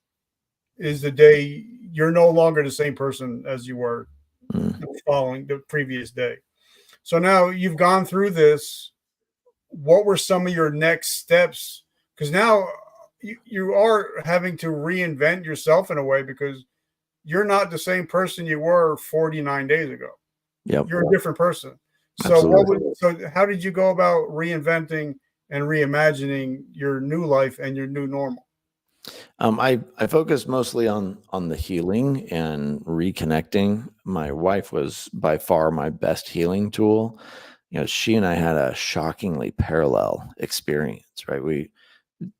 is the day you're no longer the same person as you were following the previous day. So now you've gone through this. What were some of your next steps? Because now you are having to reinvent yourself in a way, because you're not the same person you were 49 days ago. Yep. You're a different person. Absolutely. So how did you go about reinventing and reimagining your new life and your new normal? I focused mostly on the healing and reconnecting. My wife was by far my best healing tool. She and I had a shockingly parallel experience, right?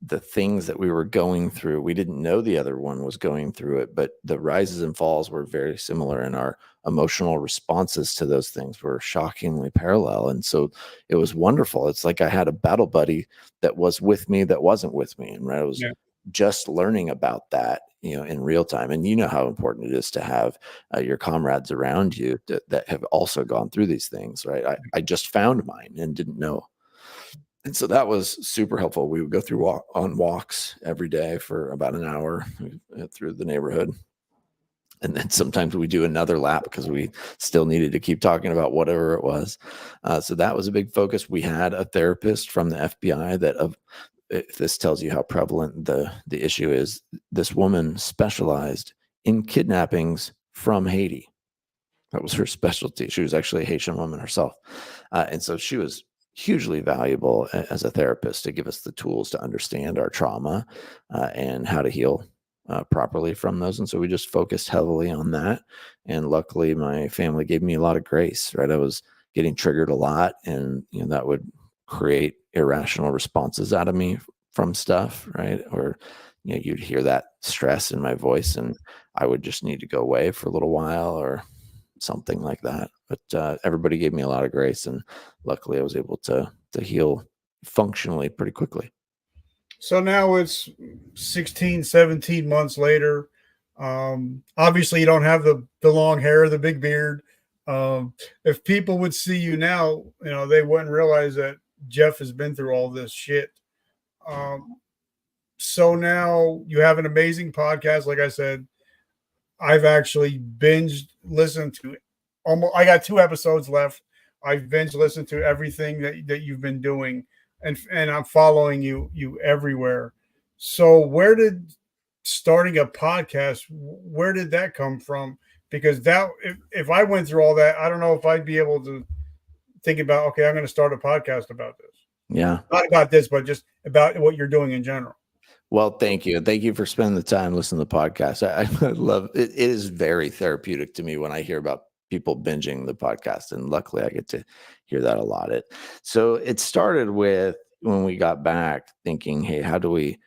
The things that we were going through, we didn't know the other one was going through it, but the rises and falls were very similar, and our emotional responses to those things were shockingly parallel. And so it was wonderful. It's like I had a battle buddy that was with me, that wasn't with me. And right, I was just learning about that, in real time. And you know how important it is to have your comrades around you that have also gone through these things, right? I just found mine and didn't know. And so that was super helpful. We would go through on walks every day for about an hour through the neighborhood. And then sometimes we do another lap because we still needed to keep talking about whatever it was. So that was a big focus. We had a therapist from the FBI if this tells you how prevalent the issue is, this woman specialized in kidnappings from Haiti. That was her specialty. She was actually a Haitian woman herself. And so she was hugely valuable as a therapist to give us the tools to understand our trauma and how to heal properly from those. And so we just focused heavily on that. And luckily, my family gave me a lot of grace, right? I was getting triggered a lot, and that would create irrational responses out of me from stuff, right? Or you'd hear that stress in my voice, and I would just need to go away for a little while or something like that. But everybody gave me a lot of grace, and luckily I was able to heal functionally pretty quickly. So now it's 16, 17 months later. Obviously, you don't have the long hair, the big beard. If people would see you now, they wouldn't realize that Jeff has been through all this shit. So now you have an amazing podcast. Like I said, I've actually binged listened to almost. I got 2 episodes left. I've binge listened to everything that you've been doing, and I'm following you everywhere. So where did starting a podcast? Where did that come from? Because that if I went through all that, I don't know if I'd be able to think about. Okay, I'm going to start a podcast about this. Yeah. Not about this, but just about what you're doing in general. Well, thank you. Thank you for spending the time listening to the podcast. I love it. It is very therapeutic to me when I hear about people binging the podcast. And luckily I get to hear that a lot. So it started with when we got back thinking, hey, how do we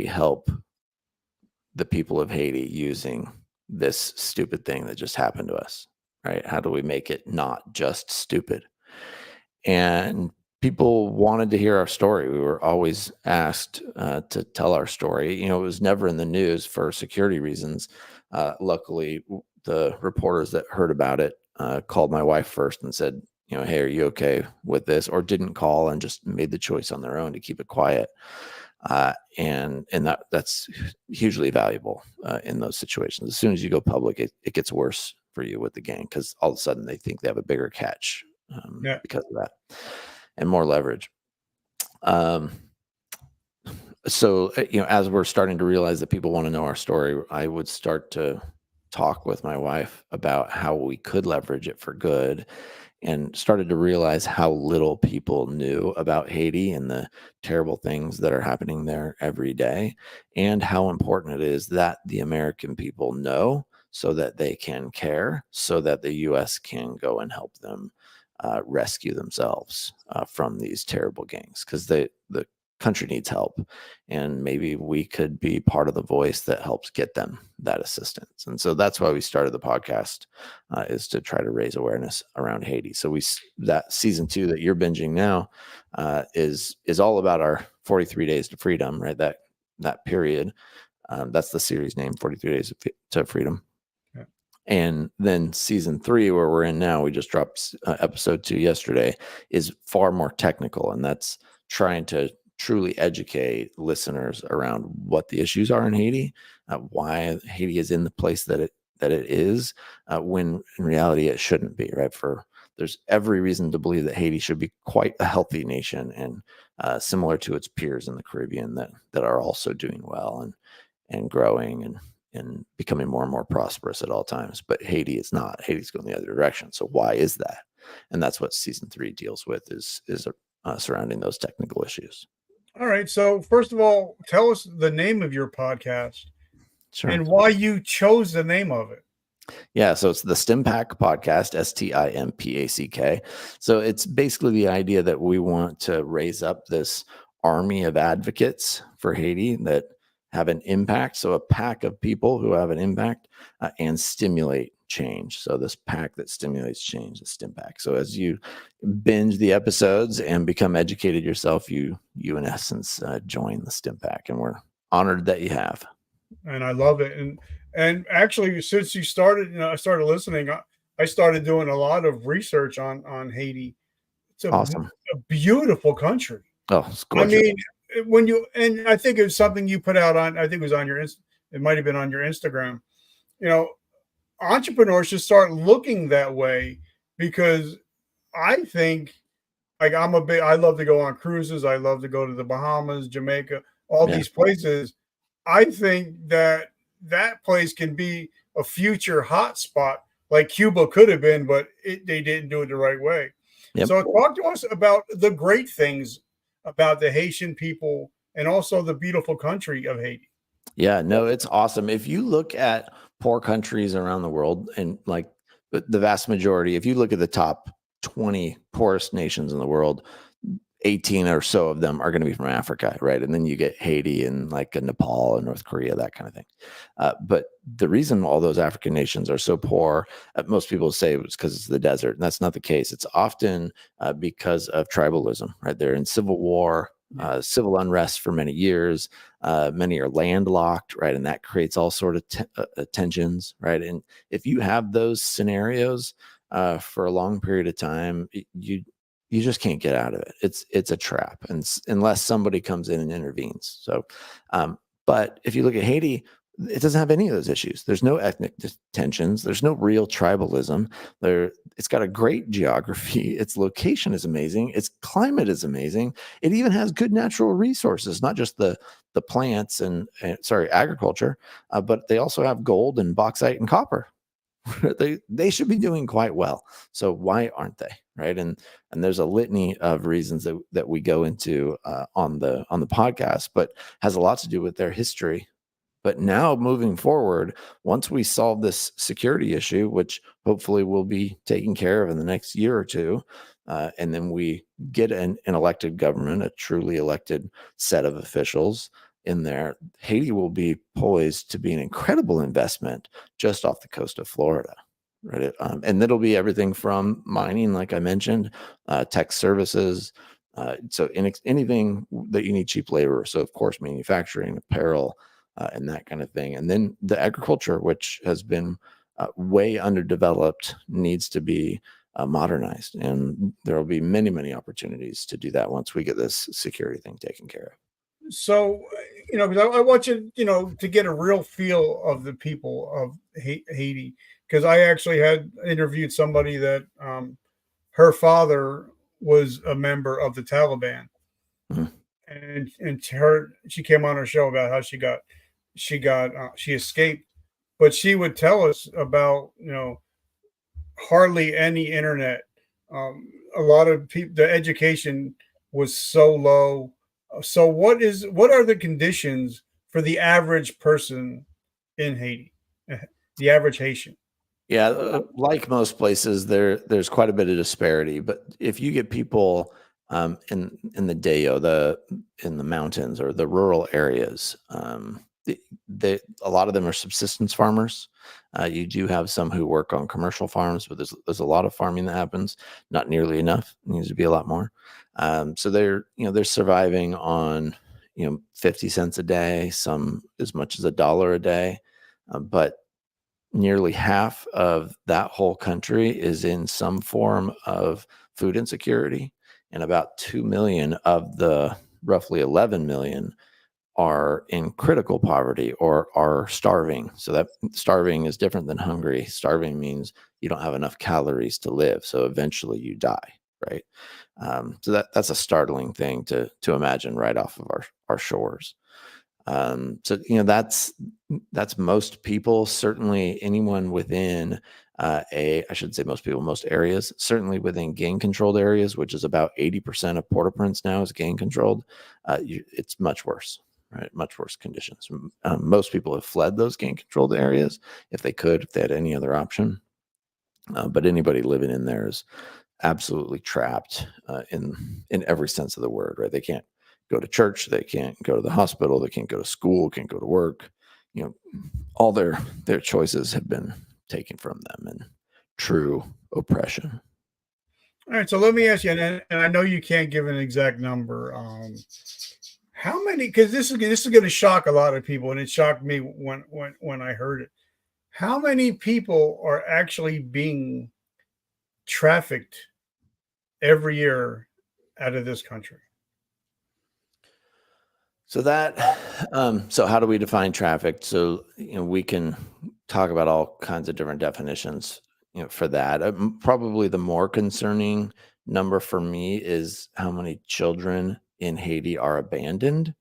help the people of Haiti using this stupid thing that just happened to us? Right? How do we make it not just stupid? And people wanted to hear our story. We were always asked to tell our story. It was never in the news for security reasons. Luckily, the reporters that heard about it called my wife first and said, hey, are you okay with this? Or didn't call and just made the choice on their own to keep it quiet. And that's hugely valuable in those situations. As soon as you go public, it gets worse for you with the gang, because all of a sudden they think they have a bigger catch because of that and more leverage. So, as we're starting to realize that people want to know our story, I would start to talk with my wife about how we could leverage it for good, and started to realize how little people knew about Haiti and the terrible things that are happening there every day, and how important it is that the American people know so that they can care, so that the U.S. can go and help them rescue themselves from these terrible gangs, because the country needs help, and maybe we could be part of the voice that helps get them that assistance. And so that's why we started the podcast, is to try to raise awareness around Haiti. So that season 2 that you're binging now is all about our 43 days to freedom, right? That period. That's the series name, 43 Days to Freedom. Yeah. And then season 3, where we're in now, we just dropped episode 2 yesterday, is far more technical. And that's trying to truly educate listeners around what the issues are in Haiti, why Haiti is in the place that it is, when in reality it shouldn't be, right? There's every reason to believe that Haiti should be quite a healthy nation, and similar to its peers in the Caribbean that are also doing well and growing and becoming more and more prosperous at all times. But Haiti is not. Haiti's going the other direction. So why is that? And that's what season 3 deals with, is surrounding those technical issues. All right. So first of all, tell us the name of your podcast. Sure. And why you chose the name of it. Yeah, so it's the STIMPACK podcast, STIMPACK. So it's basically the idea that we want to raise up this army of advocates for Haiti that have an impact. So a pack of people who have an impact and stimulate change. So this pack that stimulates change, the STIMPACK. So as you binge the episodes and become educated yourself, you in essence join the STIMPACK, and we're honored that you have. And I love it. And actually, since you started, I started listening. I started doing a lot of research on Haiti. It's awesome, a beautiful country. Oh, it's gorgeous. I mean, and I think it was something you put out on. I think it was on your. It might have been on your Instagram. Entrepreneurs should start looking that way, because I think, like, I love to go on cruises. I love to go to the Bahamas, Jamaica, all these places. I think that place can be a future hotspot, like Cuba could have been, but they didn't do it the right way. Yep. So talk to us about the great things about the Haitian people and also the beautiful country of Haiti. Yeah, no, it's awesome. If you look at poor countries around the world, and like the vast majority, if you look at the top 20 poorest nations in the world, 18 or so of them are going to be from Africa, right? And then you get Haiti and like Nepal and North Korea, that kind of thing. But the reason all those African nations are so poor, most people say it's because it's the desert, and that's not the case. It's often because of tribalism, right? They're in civil war, civil unrest for many years. Many are landlocked, right? And that creates all sort of tensions, right? And if you have those scenarios for a long period of time, you just can't get out of it. It's a trap, and unless somebody comes in and intervenes. So, but if you look at Haiti, it doesn't have any of those issues. There's no ethnic tensions. There's no real tribalism. It's got a great geography. Its location is amazing. Its climate is amazing. It even has good natural resources, not just the plants and agriculture, but they also have gold and bauxite and copper. They should be doing quite well. So why aren't they? Right. And there's a litany of reasons that we go into on the podcast, but has a lot to do with their history. But now moving forward, once we solve this security issue, which hopefully will be taken care of in the next year or two, and then we get an elected government, a truly elected set of officials in there, Haiti will be poised to be an incredible investment just off the coast of Florida. Right. And that'll be everything from mining, like I mentioned, tech services. So anything that you need cheap labor. So of course, manufacturing, apparel, and that kind of thing. And then the agriculture, which has been way underdeveloped, needs to be modernized. And there will be many, many opportunities to do that once we get this security thing taken care of. So, because I want you, to get a real feel of the people of Haiti, because I actually had interviewed somebody that her father was a member of the Taliban, Mhm. and she came on her show about how she escaped, but she would tell us about hardly any internet. A lot of people, the education was so low. So what are the conditions for the average person in Haiti, the average Haitian? Yeah, like most places, there's quite a bit of disparity. But if you get people in the Deo, in the mountains or the rural areas, a lot of them are subsistence farmers. You do have some who work on commercial farms, but there's a lot of farming that happens. Not nearly enough. It needs to be a lot more. So they're surviving on 50 cents a day, some as much as $1 a day, but nearly half of that whole country is in some form of food insecurity, and about 2 million of the roughly 11 million are in critical poverty or are starving. So that starving is different than hungry. Starving means you don't have enough calories to live, so eventually you die, right? So that's a startling thing to imagine right off of our shores. So that's most people. Certainly, anyone within I should say most people, most areas. Certainly within gang controlled areas, which is about 80% of Port-au-Prince now is gang controlled. It's much worse, right? Much worse conditions. Most people have fled those gang controlled areas if they could, if they had any other option. But anybody living in there is absolutely trapped in every sense of the word, right? They can't go to church, they can't go to the hospital, they can't go to school, can't go to work. All their choices have been taken from them in true oppression. All right, so let me ask you, and I know you can't give an exact number. How many? Because this is going to shock a lot of people, and it shocked me when I heard it. How many people are actually being trafficked every year out of this country? So how do we define traffic? So we can talk about all kinds of different definitions for that. Probably the more concerning number for me is how many children in Haiti are abandoned.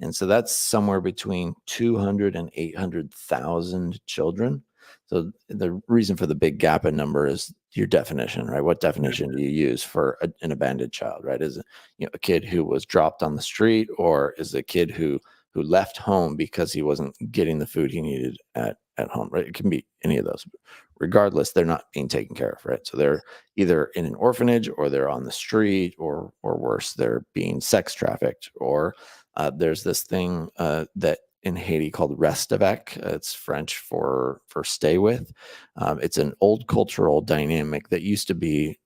And so that's somewhere between 200 and 800,000 children. So the reason for the big gap in number is your definition, right? What definition do you use for an abandoned child, right? Is it, a kid who was dropped on the street, or is it a kid who left home because he wasn't getting the food he needed at home, right? It can be any of those. Regardless, they're not being taken care of, right? So they're either in an orphanage, or they're on the street, or worse, they're being sex trafficked, or there's this thing that in Haiti called Restavec. It's French for stay with. It's an old cultural dynamic that used to be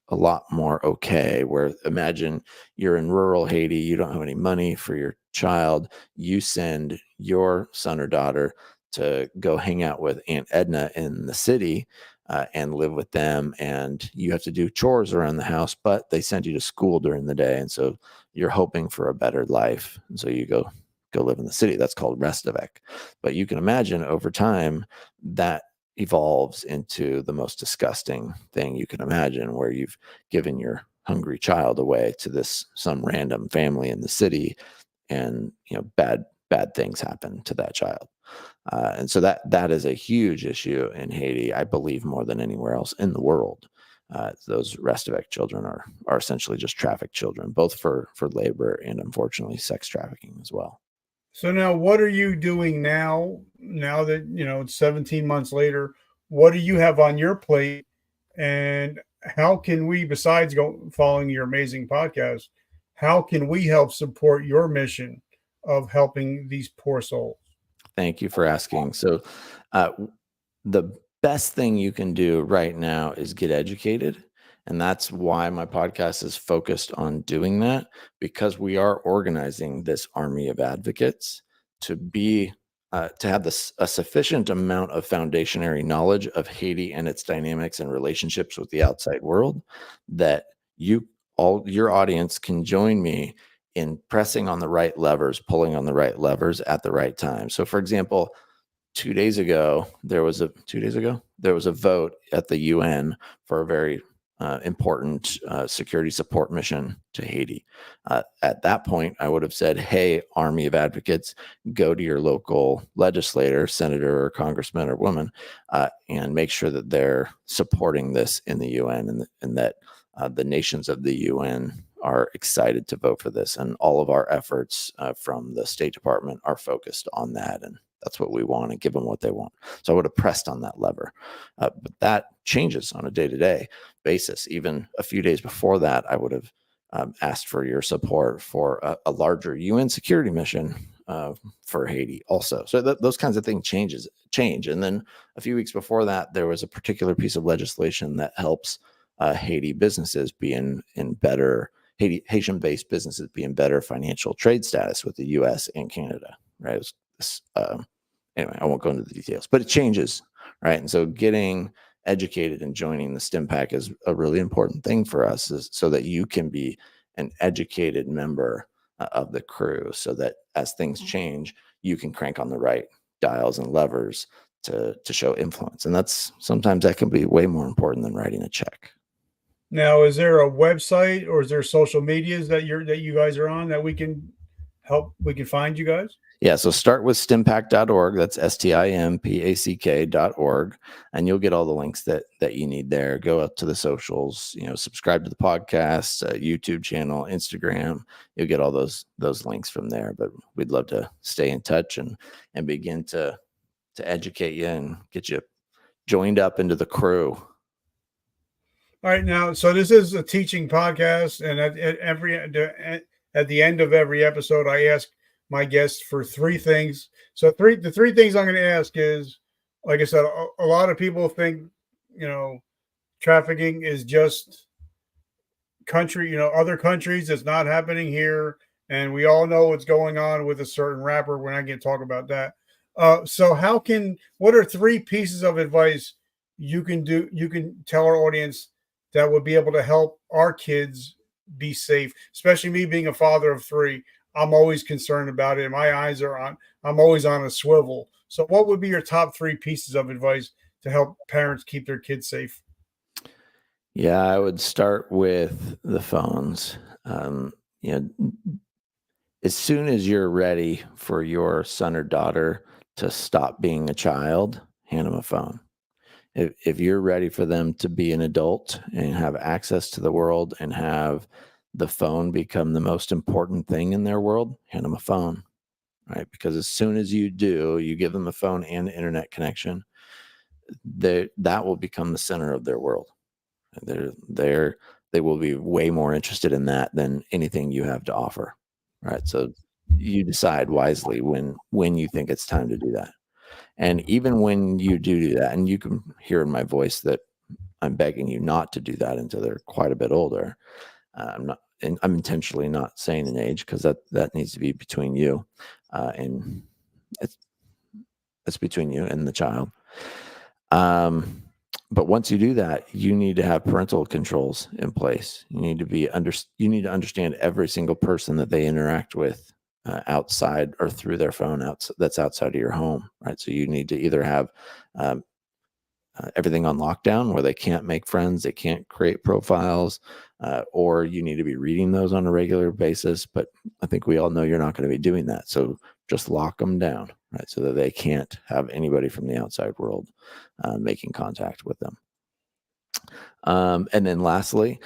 a lot more okay, where imagine you're in rural Haiti, you don't have any money for your child, you send your son or daughter to go hang out with Aunt Edna in the city, and live with them, and you have to do chores around the house, but they send you to school during the day, and so you're hoping for a better life, and so you go live in the city. That's called Restavec. But you can imagine over time that evolves into the most disgusting thing you can imagine, where you've given your hungry child away to some random family in the city, and bad things happen to that child. And so that is a huge issue in Haiti, I believe, more than anywhere else in the world. Those Restavec children are essentially just trafficked children, both for labor and, unfortunately, sex trafficking as well. So now, what are you doing now? Now that it's 17 months later, what do you have on your plate, and how can we, besides following your amazing podcast, how can we help support your mission of helping these poor souls? Thank you for asking. So, the best thing you can do right now is get educated. And that's why my podcast is focused on doing that, because we are organizing this army of advocates to have a sufficient amount of foundationary knowledge of Haiti and its dynamics and relationships with the outside world, that all your audience can join me in pressing on the right levers, pulling on the right levers at the right time. So, for example, 2 days ago, there was a vote at the UN for a very important security support mission to Haiti. At that point, I would have said, "Hey, army of advocates, go to your local legislator, senator, or congressman or woman, and make sure that they're supporting this in the UN, and that the nations of the UN are excited to vote for this, and all of our efforts from the State Department are focused on that, and that's what we want, and give them what they want." So I would have pressed on that lever. But that changes on a day-to-day basis. Even a few days before that, I would have asked for your support for a larger UN security mission for Haiti also. So those kinds of things change. And then a few weeks before that, there was a particular piece of legislation that helps Haiti businesses be in better, Haitian-based businesses be in better financial trade status with the U.S. and Canada, right? Anyway, I won't go into the details, but it changes, right? And so getting educated and joining the STIMPACK is a really important thing for us, so that you can be an educated member of the crew, so that as things change, you can crank on the right dials and levers to show influence. And sometimes that can be way more important than writing a check. Now, is there a website or is there social medias that you guys are on that we can find you guys? Yeah, so start with stimpack.org. That's STIMPACK.org, and you'll get all the links that you need there. Go up to the socials, subscribe to the podcast, YouTube channel, Instagram. You'll get all those links from there. But we'd love to stay in touch and begin to educate you and get you joined up into the crew. All right, now, so this is a teaching podcast, and at the end of every episode, I ask my guests for three things. So the three things I'm going to ask is, like I said, a lot of people think, trafficking is just other countries. It's not happening here. And we all know what's going on with a certain rapper. We're not going to talk about that. So what are three pieces of advice you can tell our audience that would be able to help our kids be safe, especially me being a father of three? I'm always concerned about it. I'm always on a swivel. So what would be your top three pieces of advice to help parents keep their kids safe? Yeah, I would start with the phones. As soon as you're ready for your son or daughter to stop being a child, hand them a phone. If you're ready for them to be an adult and have access to the world and have the phone become the most important thing in their world, hand them a phone, right? Because as soon as you do, you give them a phone and internet connection, that will become the center of their world. They will be way more interested in that than anything you have to offer, right? So you decide wisely when you think it's time to do that. And even when you do that, and you can hear in my voice that I'm begging you not to do that until they're quite a bit older. I'm intentionally not saying an age, because that needs to be between you, and it's between you and the child. But once you do that, you need to have parental controls in place. You need to understand every single person that they interact with, outside or through their phone that's outside of your home, right? So you need to either have everything on lockdown where they can't make friends, they can't create profiles, or you need to be reading those on a regular basis. But I think we all know you're not going to be doing that. So just lock them down, right? So that they can't have anybody from the outside world making contact with them. And then lastly,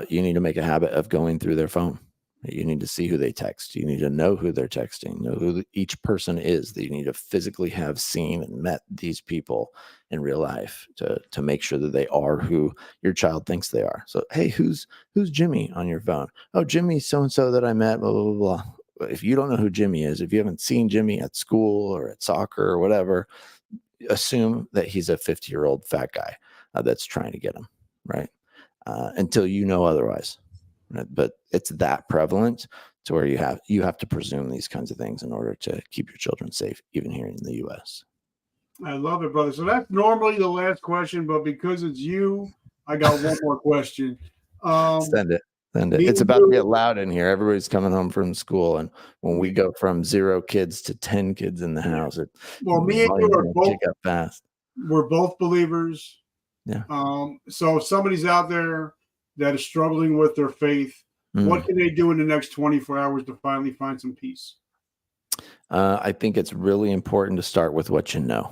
you need to make a habit of going through their phone. You need to see who they text. You need to know who they're texting, know who each person is. That you need to physically have seen and met these people in real life to make sure that they are who your child thinks they are. So, hey, who's Jimmy on your phone? Oh, Jimmy so-and-so that I met, blah, blah, blah, blah. If you don't know who Jimmy is, if you haven't seen Jimmy at school or at soccer or whatever, assume that he's a 50-year-old fat guy that's trying to get him, right? Until you know otherwise. Right? But it's that prevalent to where you have to presume these kinds of things in order to keep your children safe, even here in the U.S. I love it, brother. So that's normally the last question, but because it's you, I got one more question. Send it. It's about to get loud in here. Everybody's coming home from school, and when we go from 0 kids to 10 kids in the house, me and you are both kick up fast. We're both believers. Yeah. So if somebody's out there that is struggling with their faith, what can they do in the next 24 hours to finally find some peace? I think it's really important to start with what you know.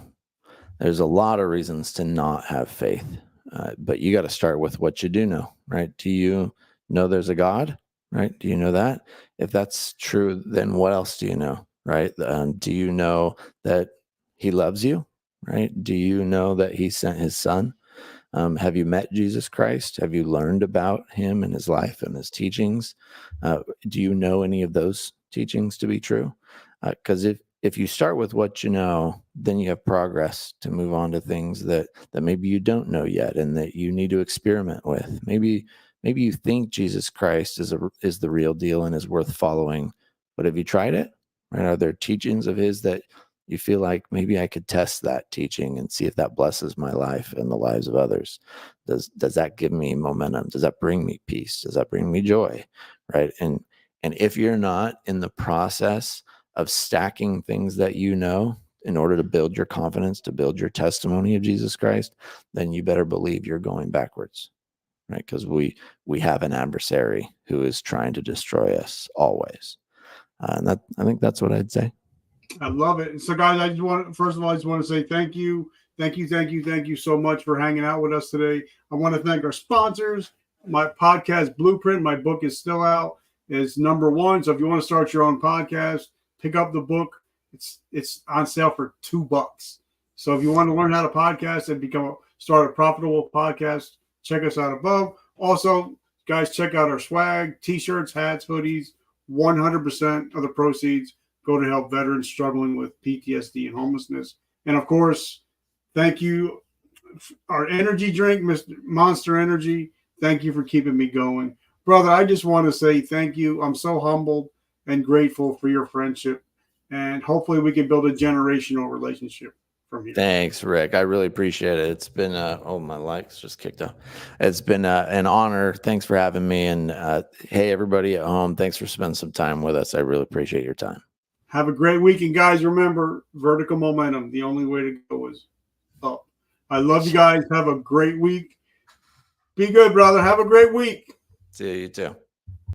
There's a lot of reasons to not have faith, but you got to start with what you do know, right? Do you know there's a God, right? Do you know that? If that's true, then what else do you know, right? Do you know that he loves you, right? Do you know that he sent his son? Have you met Jesus Christ? Have you learned about him and his life and his teachings? Do you know any of those teachings to be true? Because if you start with what you know, then you have progress to move on to things that maybe you don't know yet and that you need to experiment with. Maybe you think Jesus Christ is the real deal and is worth following, but have you tried it? Right? Are there teachings of his that you feel like maybe I could test that teaching and see if that blesses my life and the lives of others? Does that give me momentum? Does that bring me peace? Does that bring me joy? Right? And if you're not in the process of stacking things that you know in order to build your confidence, to build your testimony of Jesus Christ, then you better believe you're going backwards, right? Because we have an adversary who is trying to destroy us always. And I think that's what I'd say. I love it. So, guys, I just want to say thank you so much for hanging out with us today. I want to thank our sponsors. My podcast Blueprint, my book is still out. It's #1. So if you want to start your own podcast, pick up the book. It's on sale for $2. So if you want to learn how to podcast and start a profitable podcast, check us out above. Also, guys, check out our swag, t-shirts, hats, hoodies. 100% of the proceeds go to help veterans struggling with PTSD and homelessness. And of course, thank you, our energy drink, Mr. Monster Energy. Thank you for keeping me going. Brother, I just want to say thank you. I'm so humbled and grateful for your friendship. And hopefully we can build a generational relationship from here. Thanks, Rick. I really appreciate it. It's been, my lights just kicked off. It's been an honor. Thanks for having me. And hey, everybody at home, thanks for spending some time with us. I really appreciate your time. Have a great week. And guys, remember, vertical momentum. The only way to go is up. I love you guys. Have a great week. Be good, brother. Have a great week. See you too.